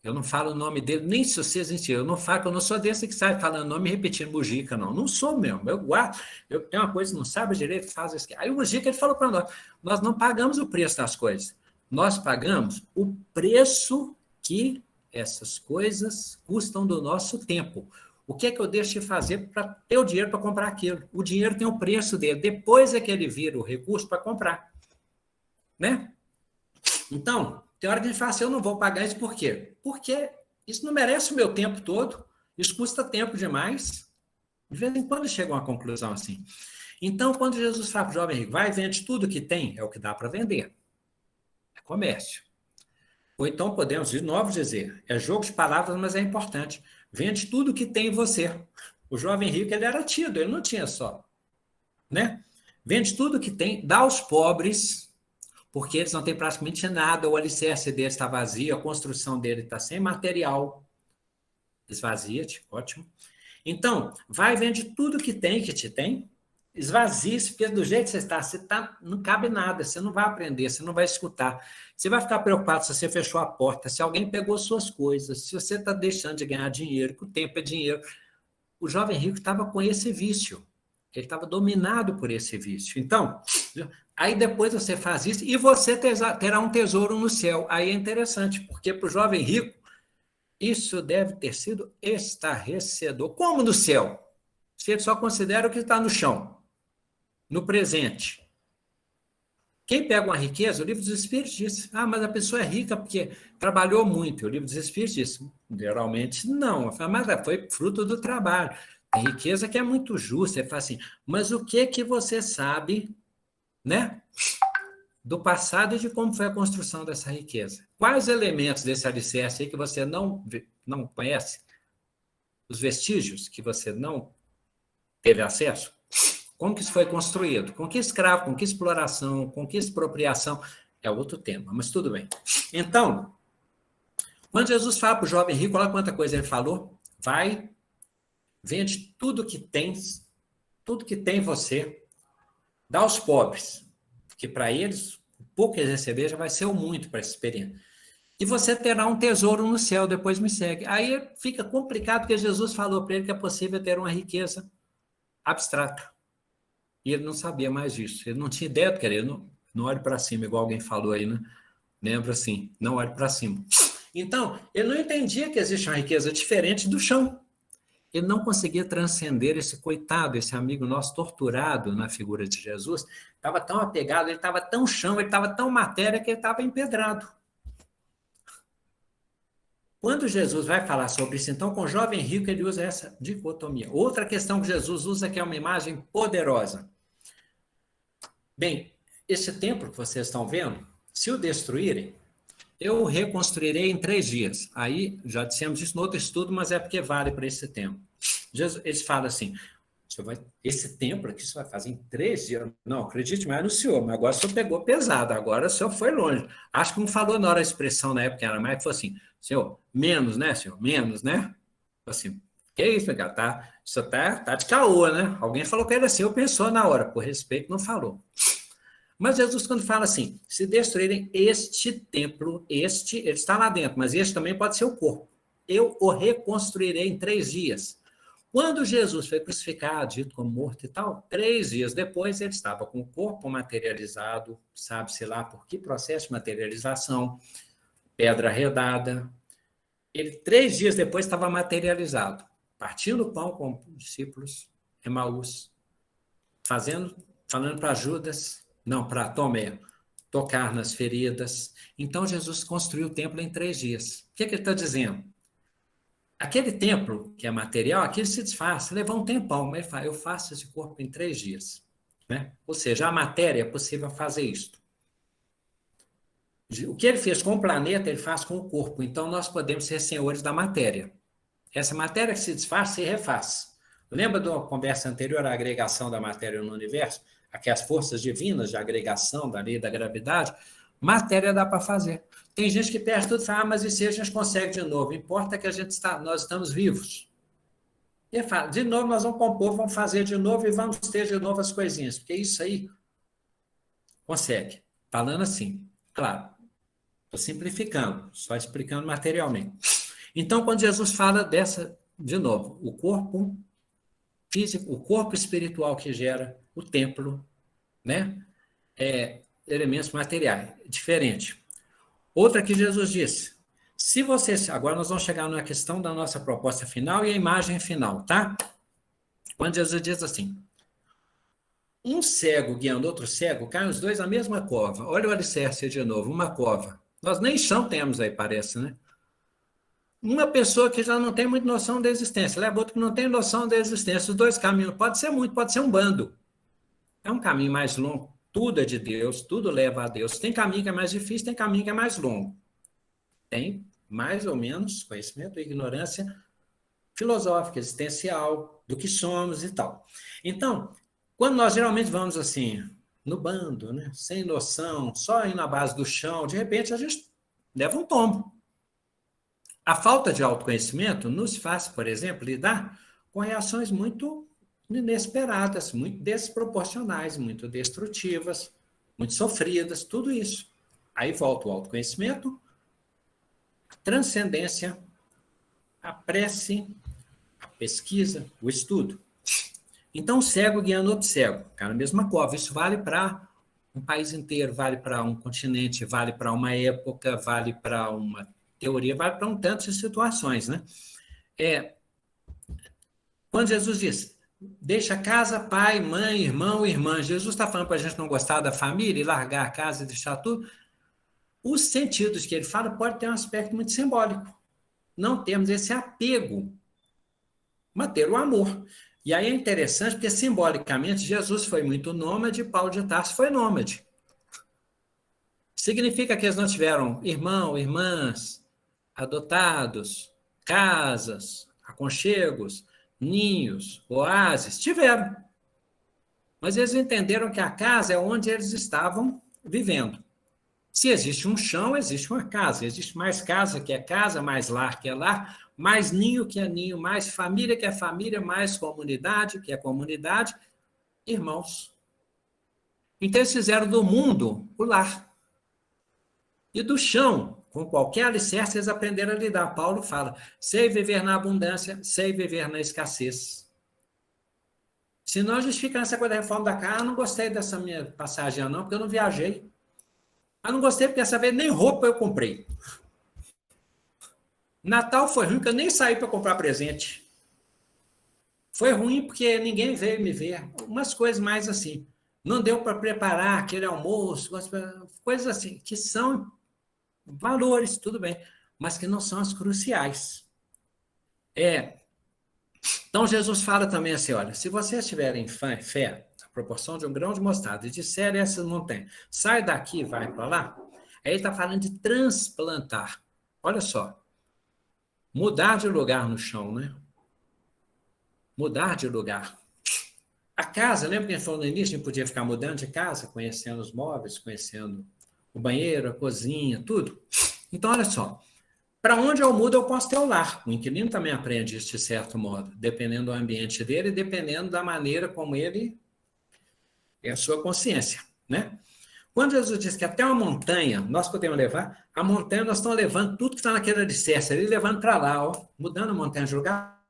Eu não falo o nome dele, nem se você existir. Eu não falo, eu não sou desse que sai falando nome e repetindo Mujica, não. Não sou mesmo. Eu guardo, eu tenho uma coisa que não sabe direito, faz isso. Aí o Mujica ele falou para nós não pagamos o preço das coisas. Nós pagamos o preço que essas coisas custam do nosso tempo. O que é que eu deixo de fazer para ter o dinheiro para comprar aquilo? O dinheiro tem o preço dele. Depois é que ele vira o recurso para comprar. Né? Então, tem hora que a gente fala assim, eu não vou pagar isso por quê? Porque isso não merece o meu tempo todo. Isso custa tempo demais. De vez em quando chega a uma conclusão assim. Então, quando Jesus fala para o jovem rico, vai e vende tudo que tem, é o que dá para vender. É comércio. Ou então podemos, de novo, dizer, é jogo de palavras, mas é importante. Vende tudo que tem em você. O jovem rico, ele era tido, ele não tinha só. Né? Vende tudo que tem, dá aos pobres, porque eles não têm praticamente nada, o alicerce deles está vazio, a construção dele está sem material. Esvazia-te, ótimo. Então, vai e vende tudo que tem, que te tem, esvazie-se, porque do jeito que você está, não cabe nada, você não vai aprender, você não vai escutar. Você vai ficar preocupado se você fechou a porta, se alguém pegou suas coisas, se você está deixando de ganhar dinheiro, que o tempo é dinheiro. O jovem rico estava com esse vício, ele estava dominado por esse vício. Então, aí depois você faz isso e você terá um tesouro no céu. Aí é interessante, porque para o jovem rico, Isso deve ter sido estarrecedor. Como no céu? Você só considera o que está no chão, no presente. Quem pega uma riqueza, o Livro dos Espíritos diz, mas a pessoa é rica porque trabalhou muito. O Livro dos Espíritos diz, geralmente não, mas foi fruto do trabalho. Tem riqueza que é muito justa. Ele fala assim, mas o que você sabe, né, do passado e de como foi a construção dessa riqueza? Quais elementos desse alicerce aí que você não conhece? Os vestígios que você não teve acesso? Como que isso foi construído? Com que escravo, com que exploração, com que expropriação? É outro tema, mas tudo bem. Então, quando Jesus fala para o jovem rico, olha quanta coisa ele falou. Vai, vende tudo que tens, tudo que tem você, dá aos pobres, que para eles, o pouco que eles receber já vai ser o muito para essa experiência. E você terá um tesouro no céu, depois me segue. Aí fica complicado, porque Jesus falou para ele que é possível ter uma riqueza abstrata. E ele não sabia mais disso. Ele não tinha ideia do que era. Ele não olhe para cima, igual alguém falou aí, né? Lembra assim, não olhe para cima. Então, ele não entendia que existe uma riqueza diferente do chão. Ele não conseguia transcender esse coitado, esse amigo nosso torturado na figura de Jesus. Estava tão apegado, ele estava tão chão, ele estava tão matéria que ele estava empedrado. Quando Jesus vai falar sobre isso, então, com o jovem rico, ele usa essa dicotomia. Outra questão que Jesus usa, que é uma imagem poderosa. Bem, esse templo que vocês estão vendo, se o destruírem, eu o reconstruirei em 3 dias. Aí, já dissemos isso no outro estudo, mas é porque vale para esse tempo. Eles falam assim, esse templo aqui você vai fazer em 3 dias. Não, acredite mais no senhor, mas agora o senhor pegou pesado, agora o senhor foi longe. Acho que não falou na hora a expressão na época, era mais, que falou assim, senhor, menos, né, senhor? Menos, né? Assim, que isso, meu cara? Isso tá de caô, né? Alguém falou que era assim, eu pensou na hora, por respeito, não falou. Mas Jesus, quando fala assim, se destruírem este templo, ele está lá dentro, mas este também pode ser o corpo. Eu o reconstruirei em 3 dias. Quando Jesus foi crucificado, dito como morto e tal, 3 dias depois ele estava com o corpo materializado, sabe-se lá por que processo de materialização, pedra arredada. Ele, 3 dias depois, estava materializado, partindo o pão com os discípulos, Emaús, falando para Judas, não, para Tomé, tocar nas feridas. Então, Jesus construiu o templo em 3 dias. O que ele está dizendo? Aquele templo, que é material, aquilo se desfaz, levou um tempão, mas ele fala, eu faço esse corpo em 3 dias. Né? Ou seja, a matéria é possível fazer isso. O que ele fez com o planeta, ele faz com o corpo. Então, nós podemos ser senhores da matéria. Essa matéria que se desfaz, se refaz. Lembra da conversa anterior à agregação da matéria no universo? Aquelas forças divinas de agregação, da lei da gravidade? Matéria dá para fazer. Tem gente que perde tudo e fala, mas e se a gente consegue de novo? Importa que nós estamos vivos. E ele fala, de novo nós vamos compor, vamos fazer de novo e vamos ter de novo as coisinhas. Porque isso aí consegue. Falando assim, claro. Estou simplificando, só explicando materialmente. Então, quando Jesus fala de novo, o corpo físico, o corpo espiritual que gera o templo, né? Elementos materiais, diferente. Outra que Jesus disse, agora nós vamos chegar na questão da nossa proposta final e a imagem final, tá? Quando Jesus diz assim, um cego guiando outro cego, caem os dois na mesma cova. Olha o alicerce de novo, uma cova. Nós nem chão temos aí, parece, né? Uma pessoa que já não tem muita noção da existência, leva outro que não tem noção da existência. Os 2 caminhos, pode ser muito, pode ser um bando. É um caminho mais longo. Tudo é de Deus, tudo leva a Deus. Tem caminho que é mais difícil, tem caminho que é mais longo. Tem mais ou menos conhecimento e ignorância filosófica, existencial, do que somos e tal. Então, quando nós geralmente vamos assim, no bando, né? Sem noção, só aí na base do chão, de repente a gente leva um tombo. A falta de autoconhecimento nos faz, por exemplo, lidar com reações muito inesperadas, muito desproporcionais, muito destrutivas, muito sofridas, tudo isso. Aí volta o autoconhecimento, a transcendência, a prece, a pesquisa, o estudo. Então, cego guiando outro cego, cara, a mesma cova. Isso vale para um país inteiro, vale para um continente, vale para uma época, vale para uma teoria vale para um tanto de situações, né? Quando Jesus diz, deixa casa, pai, mãe, irmão, irmã, Jesus está falando para a gente não gostar da família e largar a casa e deixar tudo. Os sentidos que ele fala pode ter um aspecto muito simbólico. Não temos esse apego, mas ter o amor. E aí é interessante porque, simbolicamente, Jesus foi muito nômade, Paulo de Tarso foi nômade. Significa que eles não tiveram irmão, irmãs, adotados, casas, aconchegos, ninhos, oásis? Tiveram. Mas eles entenderam que a casa é onde eles estavam vivendo. Se existe um chão, existe uma casa. Existe mais casa que é casa, mais lar que é lar, mais ninho que é ninho, mais família que é família, mais comunidade que é comunidade, irmãos. Então eles fizeram do mundo o lar. E do chão, com qualquer alicerce, eles aprenderam a lidar. Paulo fala, sei viver na abundância, sei viver na escassez. Senão a gente fica nessa coisa da reforma da casa, não gostei dessa minha passagem não, porque eu não viajei. Eu não gostei porque dessa vez nem roupa eu comprei. Natal foi ruim porque eu nem saí para comprar presente. Foi ruim porque ninguém veio me ver. Umas coisas mais assim. Não deu para preparar aquele almoço, coisas assim, que são valores, tudo bem, mas que não são as cruciais. Então, Jesus fala também assim, olha, se vocês tiverem fé, a proporção de um grão de mostarda, e disserem essa montanha, sai daqui e vai para lá, aí ele está falando de transplantar. Olha só, mudar de lugar no chão, né? Mudar de lugar. A casa, lembra que a gente falou no início, a gente podia ficar mudando de casa, conhecendo os móveis, conhecendo o banheiro, a cozinha, tudo. Então, olha só, para onde eu mudo, eu posso ter o lar. O inquilino também aprende isso de certo modo, dependendo do ambiente dele, dependendo da maneira como ele é a sua consciência, né? Quando Jesus diz que até uma montanha nós podemos levar, a montanha nós estamos levando tudo que está naquele alicerce ali, levando para lá, ó, mudando a montanha de lugar.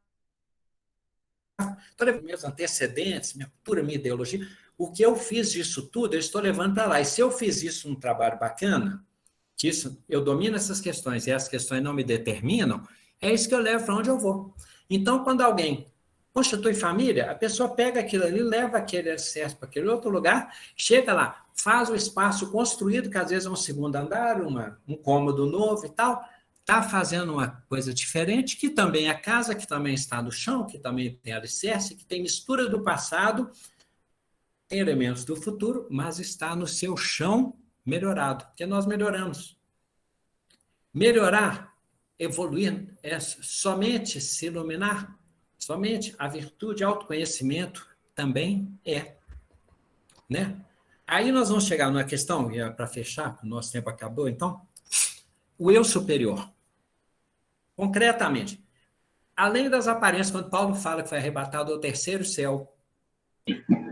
Estou levando meus antecedentes, minha cultura, minha ideologia. O que eu fiz disso tudo, eu estou levando para lá. E se eu fiz isso num trabalho bacana, que isso, eu domino essas questões e essas questões não me determinam, é isso que eu levo para onde eu vou. Então, quando alguém constitui família, a pessoa pega aquilo ali, leva aquele alicerce para aquele outro lugar, chega lá, faz o espaço construído, que às vezes é um segundo andar, um cômodo novo e tal, está fazendo uma coisa diferente, que também é casa, que também está no chão, que também tem alicerce, que tem mistura do passado, tem elementos do futuro, mas está no seu chão melhorado, porque nós melhoramos. Melhorar, evoluir, é somente se iluminar, somente a virtude, autoconhecimento também é, né? Aí nós vamos chegar numa questão, para fechar, o nosso tempo acabou, então, o eu superior. Concretamente, além das aparências, quando Paulo fala que foi arrebatado ao terceiro céu,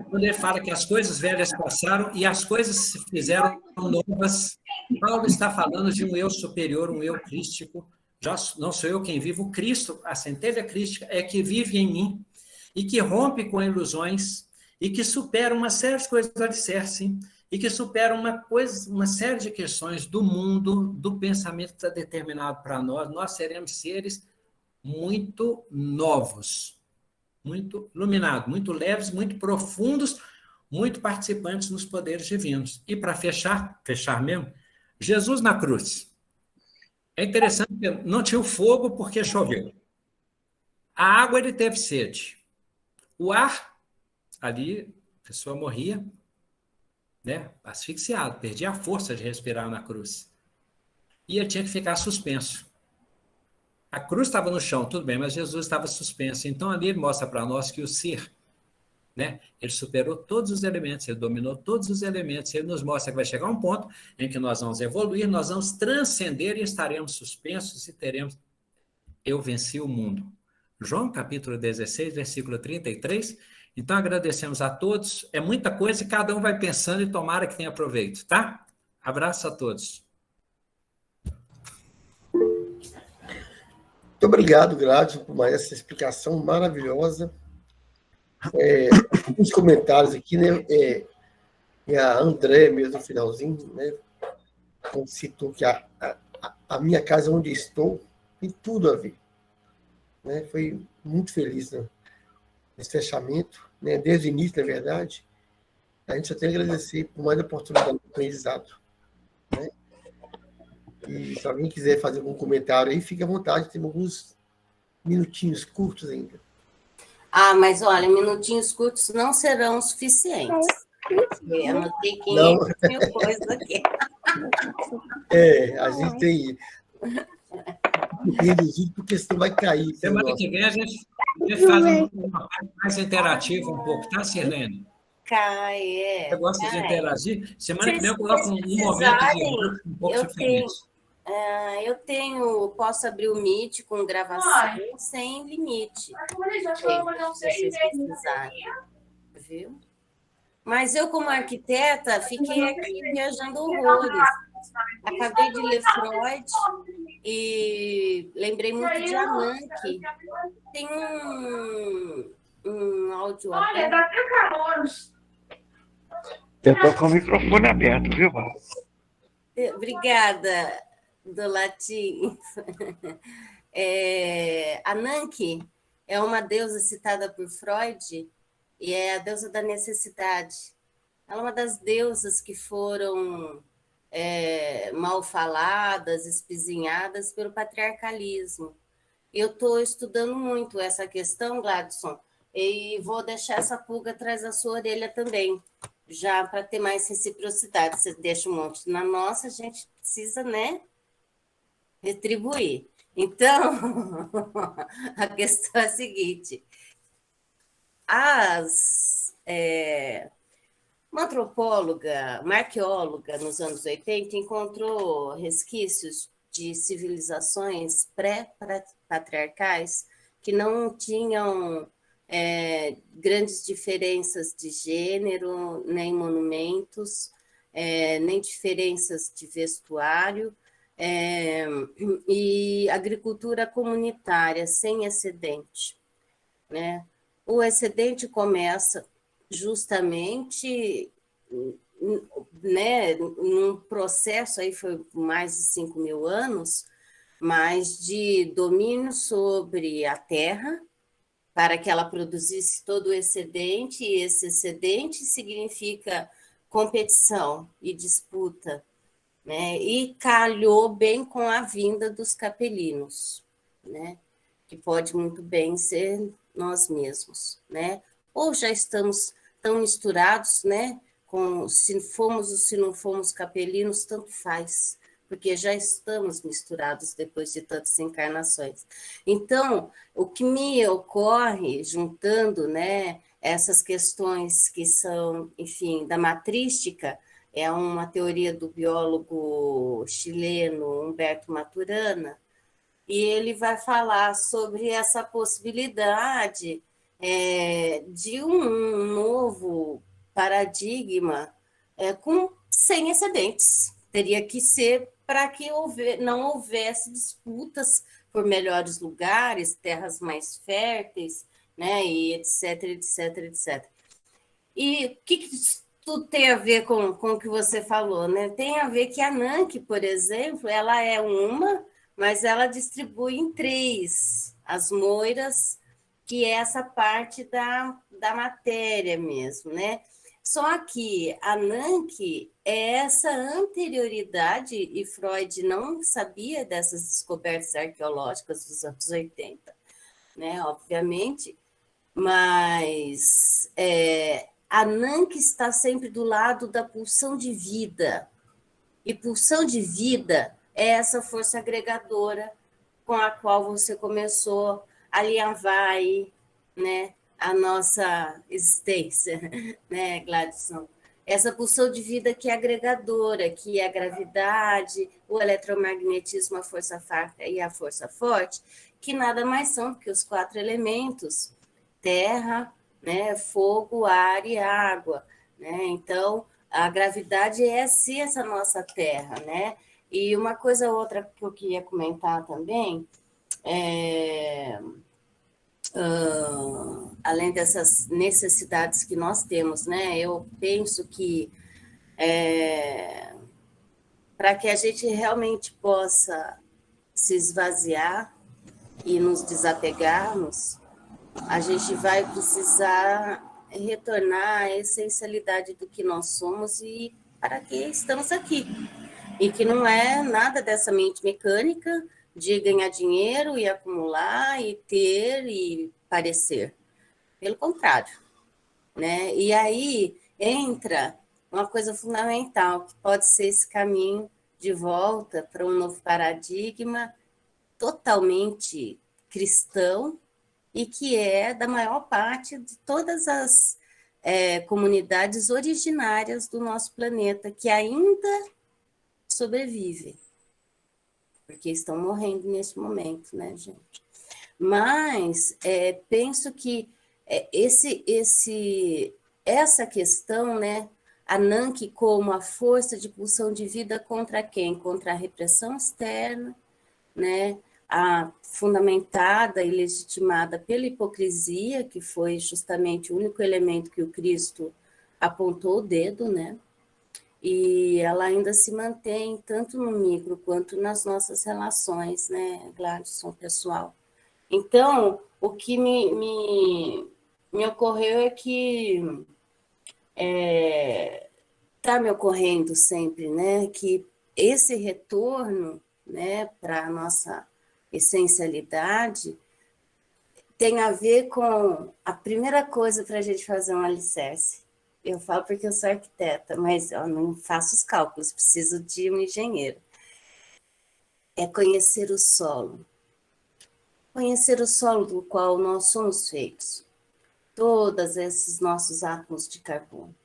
quando ele fala que as coisas velhas passaram e as coisas se fizeram novas, Paulo está falando de um eu superior, um eu crístico. Já não sou eu quem vivo, o Cristo, a centelha crística, é que vive em mim e que rompe com ilusões e que supera uma série de coisas do alicerce e que supera uma série de questões do mundo, do pensamento que está determinado para nós. Nós seremos seres muito novos, muito iluminados, muito leves, muito profundos, muito participantes nos poderes divinos. E para fechar mesmo, Jesus na cruz. É interessante que não tinha o fogo porque choveu. A água ele teve sede. O ar, ali, a pessoa morria, né, asfixiado, perdia a força de respirar na cruz. E ele tinha que ficar suspenso. A cruz estava no chão, tudo bem, mas Jesus estava suspenso. Então, ali ele mostra para nós que o ser, né, ele superou todos os elementos, ele dominou todos os elementos, ele nos mostra que vai chegar um ponto em que nós vamos evoluir, nós vamos transcender e estaremos suspensos e teremos eu venci o mundo. João, capítulo 16, versículo 33. Então, agradecemos a todos. É muita coisa e cada um vai pensando e tomara que tenha proveito, tá? Abraço a todos. Muito obrigado, Gládio, por mais essa explicação maravilhosa. Uns comentários aqui, né? A André, mesmo no finalzinho, né? Citou que a a minha casa onde estou tem tudo a ver. Né? Foi muito feliz, né? Nesse fechamento, né? Desde o início, na verdade. A gente só tem a agradecer por mais oportunidade de aprendizado. Né? E se alguém quiser fazer algum comentário aí, fique à vontade, tem alguns minutinhos curtos ainda. Mas olha, minutinhos curtos não serão suficientes. Eu anotei 500.000 coisas aqui. A gente tem reduzido, porque senão vai cair. Semana que vem a gente faz uma parte mais interativa um pouco, tá, Sirlene? Você gosta de interagir? Semana que vem eu coloco um momento de um pouco diferente. Posso abrir o Meet com gravação sem limite. Se vocês precisarem, viu? Mas eu, como arquiteta, fiquei aqui viajando horrores. Acabei de ler Freud e lembrei muito de Ananke. Tem um áudio aberto. Eu estou com o microfone aberto, viu, Val? Obrigada, do latim. Ananke é uma deusa citada por Freud e é a deusa da necessidade. Ela é uma das deusas que foram mal faladas, espizinhadas pelo patriarcalismo. Eu estou estudando muito essa questão, Gladson, e vou deixar essa pulga atrás da sua orelha também, já para ter mais reciprocidade. Você deixa um monte na nossa, a gente precisa, né, retribuir. Então, a questão é a seguinte: uma antropóloga, uma arqueóloga, nos anos 80, encontrou resquícios de civilizações pré-patriarcais que não tinham grandes diferenças de gênero, nem monumentos, nem diferenças de vestuário, e agricultura comunitária sem excedente, né? O excedente começa justamente, né, num processo, aí foi mais de 5.000 anos, mas de domínio sobre a terra, para que ela produzisse todo o excedente, e esse excedente significa competição e disputa, né? E calhou bem com a vinda dos capelinos, né? Que pode muito bem ser nós mesmos, né? Ou já estamos tão misturados, né? Se fomos ou se não fomos capelinos, tanto faz, porque já estamos misturados depois de tantas encarnações. Então, o que me ocorre, juntando, né, essas questões que são, enfim, da matrística, é uma teoria do biólogo chileno Humberto Maturana, e ele vai falar sobre essa possibilidade de um novo paradigma sem excedentes. Teria que ser para que não houvesse disputas por melhores lugares, terras mais férteis, né, e etc, etc, etc. E o que tudo tem a ver com o que você falou, né? Tem a ver que a Ananke, por exemplo, ela é uma, mas ela distribui em 3 as moiras, que é essa parte da matéria mesmo, né? Só que a Ananke é essa anterioridade, e Freud não sabia dessas descobertas arqueológicas dos anos 80, né? Obviamente, mas a Ananke está sempre do lado da pulsão de vida, e pulsão de vida é essa força agregadora com a qual você começou a alinhavar aí, né, a nossa existência, né, Gladson? Essa pulsão de vida que é agregadora, que é a gravidade, o eletromagnetismo, a força fraca e a força forte, que nada mais são que os 4 elementos: terra, né, fogo, ar e água, né? Então, a gravidade é sim essa nossa terra, né? E uma coisa outra que eu queria comentar também além dessas necessidades que nós temos, né? Eu penso que para que a gente realmente possa se esvaziar e nos desapegarmos, a gente vai precisar retornar à essencialidade do que nós somos e para que estamos aqui. E que não é nada dessa mente mecânica de ganhar dinheiro e acumular e ter e parecer. Pelo contrário, né? E aí entra uma coisa fundamental, que pode ser esse caminho de volta para um novo paradigma totalmente cristão e que é da maior parte de todas as comunidades originárias do nosso planeta, que ainda sobrevivem, porque estão morrendo nesse momento, né, gente? Mas penso que essa questão, né, a Nanki como a força de pulsão de vida contra quem? Contra a repressão externa, né, fundamentada e legitimada pela hipocrisia, que foi justamente o único elemento que o Cristo apontou o dedo, né? E ela ainda se mantém tanto no micro quanto nas nossas relações, né, Gladson, pessoal? Então, o que me ocorreu é que está me ocorrendo sempre, né, que esse retorno, né, para a nossa essencialidade tem a ver com a primeira coisa para a gente fazer um alicerce. Eu falo porque eu sou arquiteta, mas eu não faço os cálculos, preciso de um engenheiro. É conhecer o solo. Conhecer o solo do qual nós somos feitos. Todos esses nossos átomos de carbono.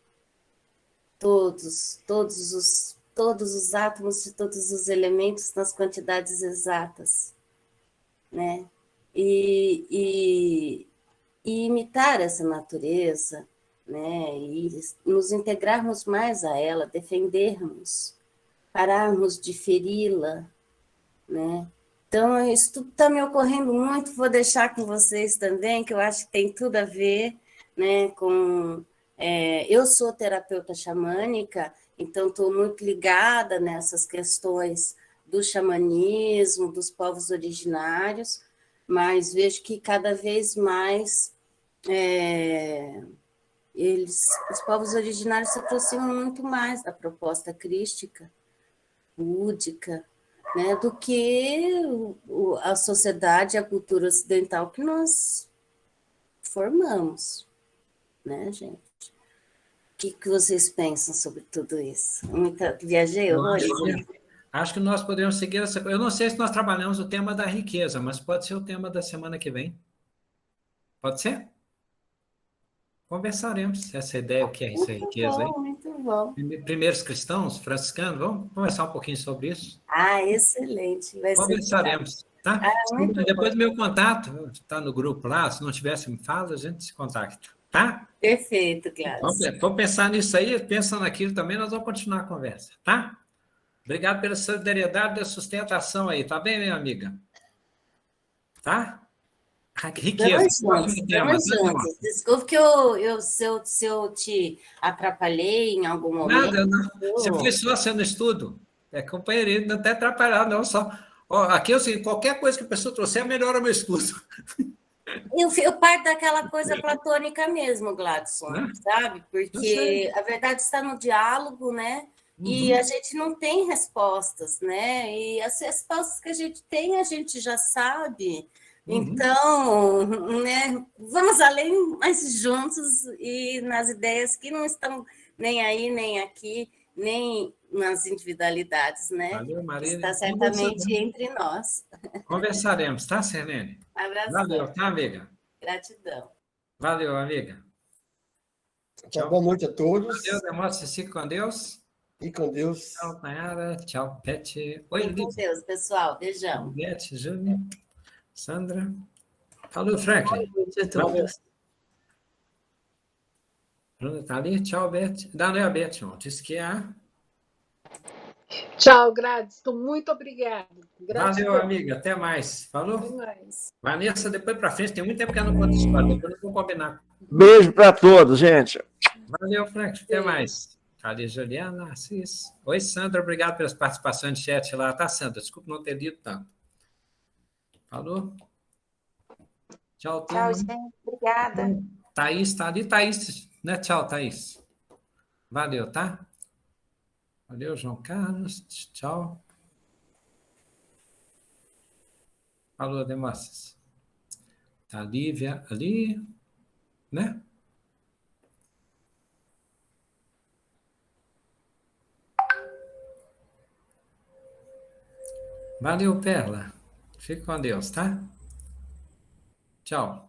Todos os átomos de todos os elementos nas quantidades exatas, né? E imitar essa natureza, né? E nos integrarmos mais a ela, defendermos, pararmos de feri-la, né? Então, isso tudo está me ocorrendo muito, vou deixar com vocês também, que eu acho que tem tudo a ver, né, com... eu sou terapeuta xamânica, então estou muito ligada nessas questões do xamanismo, dos povos originários, mas vejo que cada vez mais os povos originários se aproximam muito mais da proposta crística, búdica, né, do que a sociedade, a cultura ocidental que nós formamos, né, gente? O que vocês pensam sobre tudo isso? Viajei horrores? Acho que nós podemos seguir essa... Eu não sei se nós trabalhamos o tema da riqueza, mas pode ser o tema da semana que vem. Pode ser? Conversaremos essa ideia, o que é essa riqueza aí. Muito bom. Primeiros cristãos, franciscanos, vamos conversar um pouquinho sobre isso? Excelente. Vai Conversaremos, tá? Depois bom. meu contato está no grupo lá, se não tivesse me fala, a gente se contacta, tá? Perfeito, Gladys. Vou pensar nisso aí, pensando naquilo também, nós vamos continuar a conversa, tá? Obrigado pela solidariedade e sustentação aí, tá bem, minha amiga? Tá? Riqueza. Estamos juntos. Desculpe que se eu te atrapalhei em algum momento. Nada, não. Você foi só sendo estudo. Companheirismo, não está atrapalhado, não. Só. Aqui, assim, qualquer coisa que a pessoa trouxer, melhora o meu estudo. Eu parto daquela coisa platônica mesmo, Gladson, sabe? Porque a verdade está no diálogo, né? E a gente não tem respostas, né? E as respostas que a gente já sabe. Então, né, vamos além, mas juntos e nas ideias que não estão nem aí, nem aqui, nem nas individualidades, né? Valeu, Maria. Está certamente entre nós. Conversaremos, tá, Serlene? Abraço. Valeu, tá, amiga? Gratidão. Valeu, amiga. Tchau. Boa noite a todos. Deus demonstre-se com Deus. E com Deus. Tchau, Nayara. Tchau, Pet. Oi, com Deus, pessoal. Beijão. Beth, Júnior. Sandra. Falou, Franklin. Valeu. Bruna tá ali? Tchau, Beth. Não é a Beth, não. Disse que é a... Tchau, Gladys. Muito obrigada. Valeu, amiga. Até mais. Falou? Até mais. Vanessa, depois para frente. Tem muito tempo que eu não conto história. Depois eu vou combinar. Beijo para todos, gente. Valeu, Franklin. Até mais. Ali, Juliana, Assis. Oi, Sandra. Obrigado pelas participações de chat lá. Tá, Sandra? Desculpa não ter lido tanto. Falou? Tchau, Tchau, turma. gente. Obrigada. Thaís está ali. Thaís, né? Tchau, Thaís. Valeu, tá? Valeu, João Carlos. Tchau. Falou, Demóstenes. Tá a Lívia ali, né? Valeu, Perla. Fique com Deus, tá? Tchau.